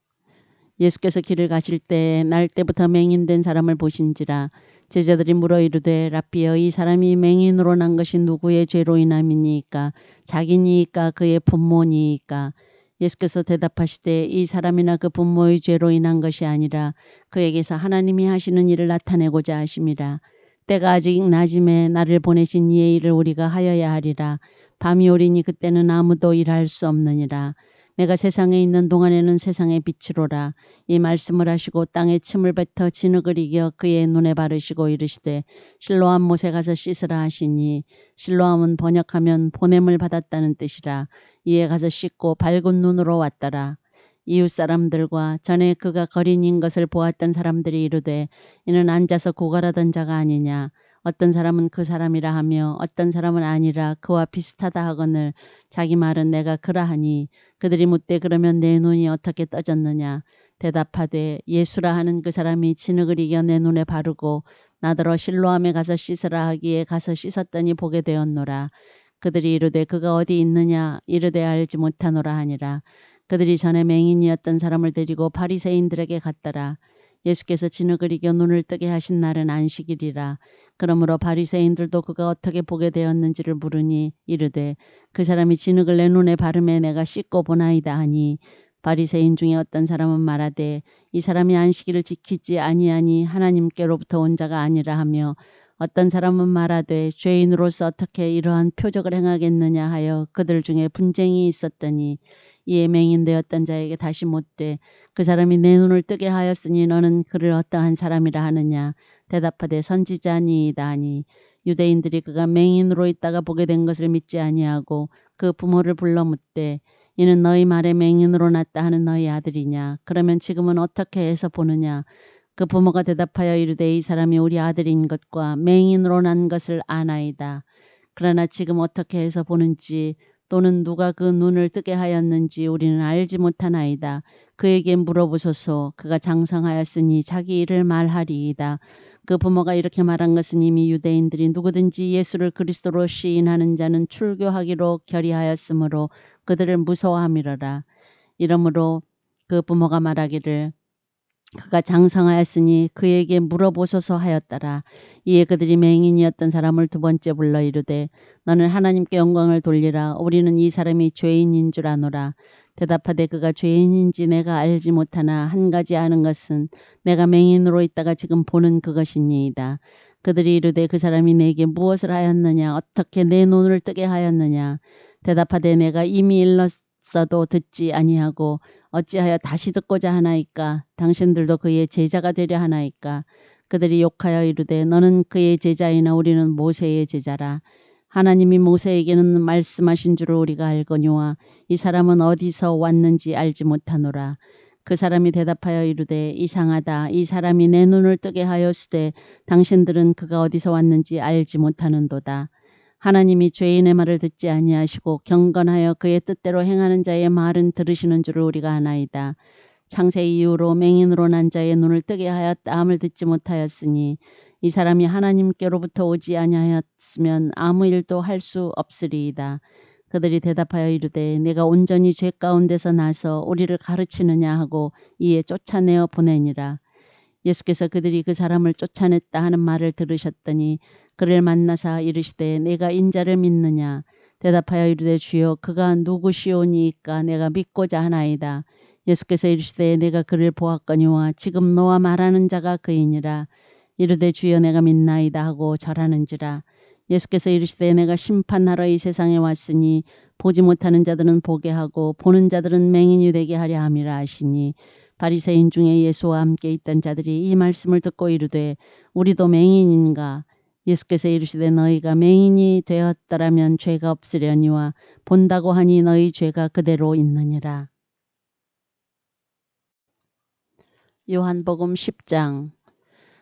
예수께서 길을 가실 때 날 때부터 맹인된 사람을 보신지라. 제자들이 물어 이르되 라삐여 이 사람이 맹인으로 난 것이 누구의 죄로 인함이니이까 자기니이까 그의 부모니이까. 예수께서 대답하시되 이 사람이나 그 부모의 죄로 인한 것이 아니라 그에게서 하나님이 하시는 일을 나타내고자 하심이라. 때가 아직 낮음에 나를 보내신 이의 일을 우리가 하여야 하리라. 밤이 오리니 그때는 아무도 일할 수 없느니라. 내가 세상에 있는 동안에는 세상의 빛이로라. 이 말씀을 하시고 땅에 침을 뱉어 진흙을 이겨 그의 눈에 바르시고 이르시되 실로암 못에 가서 씻으라 하시니 실로암은 번역하면 보냄을 받았다는 뜻이라. 이에 가서 씻고 밝은 눈으로 왔더라. 이웃 사람들과 전에 그가 거린인 것을 보았던 사람들이 이르되 이는 앉아서 구걸하던 자가 아니냐. 어떤 사람은 그 사람이라 하며 어떤 사람은 아니라 그와 비슷하다 하거늘 자기 말은 내가 그러하니 그들이 묻되 그러면 내 눈이 어떻게 떠졌느냐. 대답하되 예수라 하는 그 사람이 진흙을 이겨 내 눈에 바르고 나더러 실로암에 가서 씻으라 하기에 가서 씻었더니 보게 되었노라. 그들이 이르되 그가 어디 있느냐 이르되 알지 못하노라 하니라. 그들이 전에 맹인이었던 사람을 데리고 바리새인들에게 갔더라. 예수께서 진흙을 이겨 눈을 뜨게 하신 날은 안식일이라. 그러므로 바리새인들도 그가 어떻게 보게 되었는지를 물으니 이르되 그 사람이 진흙을 내 눈에 바르매 내가 씻고 보나이다 하니 바리새인 중에 어떤 사람은 말하되 이 사람이 안식일을 지키지 아니하니 하나님께로부터 온 자가 아니라 하며 어떤 사람은 말하되 죄인으로서 어떻게 이러한 표적을 행하겠느냐 하여 그들 중에 분쟁이 있었더니 이에 맹인되었던 자에게 다시 묻되 그 사람이 내 눈을 뜨게 하였으니 너는 그를 어떠한 사람이라 하느냐. 대답하되 선지자니이다 하니 유대인들이 그가 맹인으로 있다가 보게 된 것을 믿지 아니하고 그 부모를 불러 묻되 이는 너희 말에 맹인으로 났다 하는 너희 아들이냐. 그러면 지금은 어떻게 해서 보느냐. 그 부모가 대답하여 이르되 이 사람이 우리 아들인 것과 맹인으로 난 것을 아나이다. 그러나 지금 어떻게 해서 보는지 또는 누가 그 눈을 뜨게 하였는지 우리는 알지 못하나이다. 그에게 물어보소서. 그가 장성하였으니 자기 일을 말하리이다. 그 부모가 이렇게 말한 것은 이미 유대인들이 누구든지 예수를 그리스도로 시인하는 자는 출교하기로 결의하였으므로 그들을 무서워함이로라. 이러므로 그 부모가 말하기를 그가 장성하였으니 그에게 물어보소서 하였더라. 이에 그들이 맹인이었던 사람을 두 번째 불러 이르되 너는 하나님께 영광을 돌리라. 우리는 이 사람이 죄인인 줄 아노라. 대답하되 그가 죄인인지 내가 알지 못하나 한 가지 아는 것은 내가 맹인으로 있다가 지금 보는 그것이니이다. 그들이 이르되 그 사람이 내게 무엇을 하였느냐 어떻게 내 눈을 뜨게 하였느냐. 대답하되 내가 이미 일렀어도 듣지 아니하고 어찌하여 다시 듣고자 하나이까. 당신들도 그의 제자가 되려 하나이까. 그들이 욕하여 이르되 너는 그의 제자이나 우리는 모세의 제자라. 하나님이 모세에게는 말씀하신 줄을 우리가 알거니와 이 사람은 어디서 왔는지 알지 못하노라. 그 사람이 대답하여 이르되 이상하다. 이 사람이 내 눈을 뜨게 하였으되 당신들은 그가 어디서 왔는지 알지 못하는도다. 하나님이 죄인의 말을 듣지 아니하시고 경건하여 그의 뜻대로 행하는 자의 말은 들으시는 줄을 우리가 아나이다. 창세 이후로 맹인으로 난 자의 눈을 뜨게 하였다 함을 듣지 못하였으니 이 사람이 하나님께로부터 오지 아니하였으면 아무 일도 할 수 없으리이다. 그들이 대답하여 이르되 내가 온전히 죄 가운데서 나서 우리를 가르치느냐 하고 이에 쫓아내어 보내니라. 예수께서 그들이 그 사람을 쫓아냈다 하는 말을 들으셨더니 그를 만나사 이르시되 내가 인자를 믿느냐. 대답하여 이르되 주여 그가 누구시오니이까 내가 믿고자 하나이다. 예수께서 이르시되 내가 그를 보았거니와 지금 너와 말하는 자가 그이니라. 이르되 주여 내가 믿나이다 하고 절하는지라. 예수께서 이르시되 내가 심판하러 이 세상에 왔으니 보지 못하는 자들은 보게 하고 보는 자들은 맹인이 되게 하려 함이라 하시니 바리새인 중에 예수와 함께 있던 자들이 이 말씀을 듣고 이르되 우리도 맹인인가. 예수께서 이르시되 너희가 맹인이 되었더라면 죄가 없으려니와 본다고 하니 너희 죄가 그대로 있느니라. 요한복음 10장.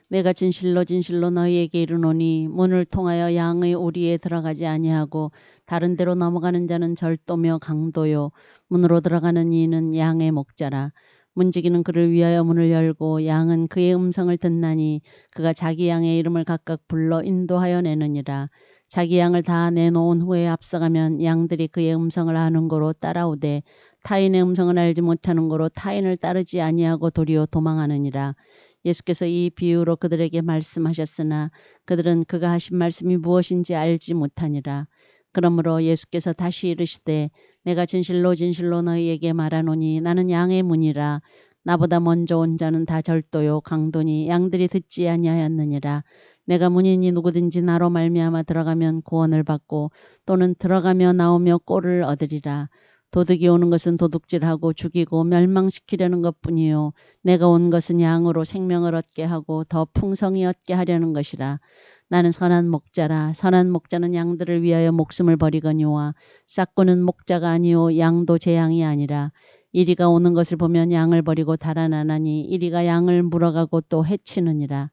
내가 진실로 진실로 너희에게 이르노니 문을 통하여 양의 오리에 들어가지 아니하고 다른 데로 넘어가는 자는 절도며 강도요 문으로 들어가는 이는 양의 목자라. 문지기는 그를 위하여 문을 열고 양은 그의 음성을 듣나니 그가 자기 양의 이름을 각각 불러 인도하여 내느니라. 자기 양을 다 내놓은 후에 앞서가면 양들이 그의 음성을 아는 고로 따라오되 타인의 음성을 알지 못하는 고로 타인을 따르지 아니하고 도리어 도망하느니라. 예수께서 이 비유로 그들에게 말씀하셨으나 그들은 그가 하신 말씀이 무엇인지 알지 못하니라. 그러므로 예수께서 다시 이르시되 내가 진실로 진실로 너희에게 말하노니 나는 양의 문이라. 나보다 먼저 온 자는 다 절도요 강도니 양들이 듣지 아니하였느니라. 내가 문이니 누구든지 나로 말미암아 들어가면 구원을 받고 또는 들어가며 나오며 꼴을 얻으리라. 도둑이 오는 것은 도둑질하고 죽이고 멸망시키려는 것뿐이요 내가 온 것은 양으로 생명을 얻게 하고 더 풍성히 얻게 하려는 것이라. 나는 선한 목자라. 선한 목자는 양들을 위하여 목숨을 버리거니와 싹구는 목자가 아니요 양도 제 양이 아니라. 이리가 오는 것을 보면 양을 버리고 달아나나니 이리가 양을 물어가고 또 해치느니라.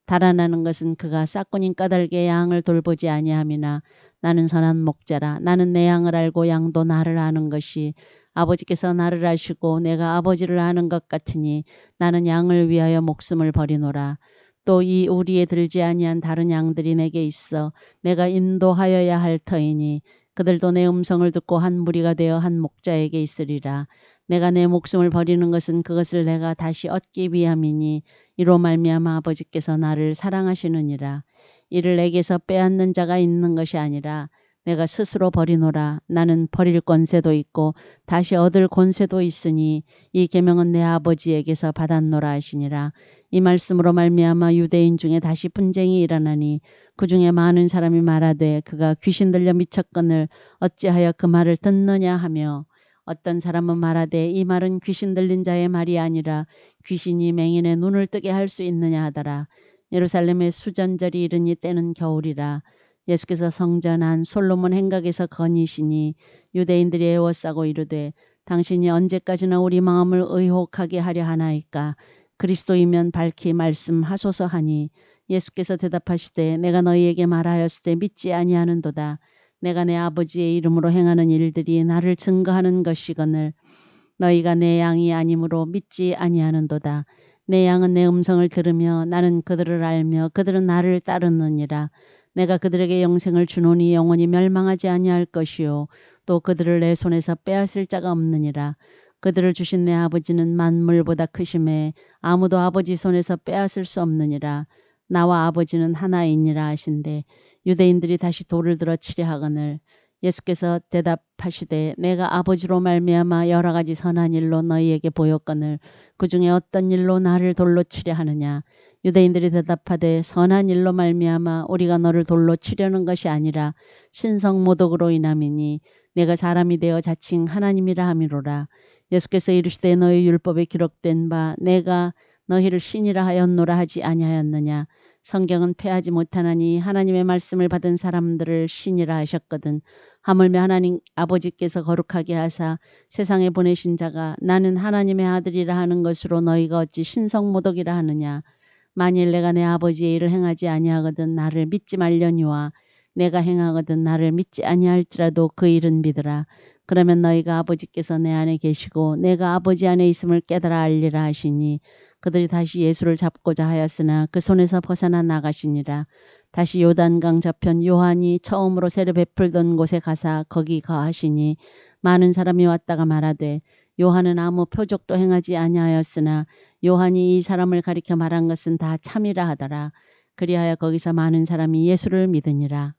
달아나는 것은 그가 싹군인 까닭에 양을 돌보지 아니함이나 나는 선한 목자라. 나는 내 양을 알고 양도 나를 아는 것이 아버지께서 나를 아시고 내가 아버지를 아는 것 같으니 나는 양을 위하여 목숨을 버리노라. 또 이 우리에 들지 아니한 다른 양들이 내게 있어 내가 인도하여야 할 터이니 그들도 내 음성을 듣고 한 무리가 되어 한 목자에게 있으리라. 내가 내 목숨을 버리는 것은 그것을 내가 다시 얻기 위함이니 이로 말미암아 아버지께서 나를 사랑하시느니라. 이를 내게서 빼앗는 자가 있는 것이 아니라 내가 스스로 버리노라. 나는 버릴 권세도 있고 다시 얻을 권세도 있으니 이 계명은 내 아버지에게서 받았노라 하시니라. 이 말씀으로 말미암아 유대인 중에 다시 분쟁이 일어나니 그 중에 많은 사람이 말하되 그가 귀신 들려 미쳤거늘 어찌하여 그 말을 듣느냐 하며 어떤 사람은 말하되 이 말은 귀신 들린 자의 말이 아니라 귀신이 맹인의 눈을 뜨게 할 수 있느냐 하더라. 예루살렘의 수전절이 이르니 때는 겨울이라. 예수께서 성전 안 솔로몬 행각에서 거니시니 유대인들이 애워싸고 이르되 당신이 언제까지나 우리 마음을 의혹하게 하려 하나이까. 그리스도이면 밝히 말씀하소서 하니 예수께서 대답하시되 내가 너희에게 말하였을 때 믿지 아니하는도다. 내가 내 아버지의 이름으로 행하는 일들이 나를 증거하는 것이거늘 너희가 내 양이 아니므로 믿지 아니하는도다. 내 양은 내 음성을 들으며 나는 그들을 알며 그들은 나를 따르느니라. 내가 그들에게 영생을 주노니 영원히 멸망하지 아니할 것이요 또 그들을 내 손에서 빼앗을 자가 없느니라. 그들을 주신 내 아버지는 만물보다 크심에 아무도 아버지 손에서 빼앗을 수 없느니라. 나와 아버지는 하나이니라 하신대 유대인들이 다시 돌을 들어 치려 하거늘 예수께서 대답하시되 내가 아버지로 말미암아 여러 가지 선한 일로 너희에게 보였거늘 그 중에 어떤 일로 나를 돌로 치려 하느냐. 유대인들이 대답하되 선한 일로 말미암아 우리가 너를 돌로 치려는 것이 아니라 신성모독으로 인함이니 내가 사람이 되어 자칭 하나님이라 함이로라. 예수께서 이르시되 너희 율법에 기록된 바 내가 너희를 신이라 하였노라 하지 아니하였느냐. 성경은 패하지 못하나니 하나님의 말씀을 받은 사람들을 신이라 하셨거든. 하물며 하나님 아버지께서 거룩하게 하사 세상에 보내신 자가 나는 하나님의 아들이라 하는 것으로 너희가 어찌 신성모독이라 하느냐. 만일 내가 내 아버지의 일을 행하지 아니하거든 나를 믿지 말려니와 내가 행하거든 나를 믿지 아니할지라도 그 일은 믿으라. 그러면 너희가 아버지께서 내 안에 계시고 내가 아버지 안에 있음을 깨달아 알리라 하시니 그들이 다시 예수를 잡고자 하였으나 그 손에서 벗어나 나가시니라. 다시 요단강 저편 요한이 처음으로 세례 베풀던 곳에 가사 거기 거하시니 많은 사람이 왔다가 말하되 요한은 아무 표적도 행하지 아니하였으나 요한이 이 사람을 가리켜 말한 것은 다 참이라 하더라. 그리하여 거기서 많은 사람이 예수를 믿으니라.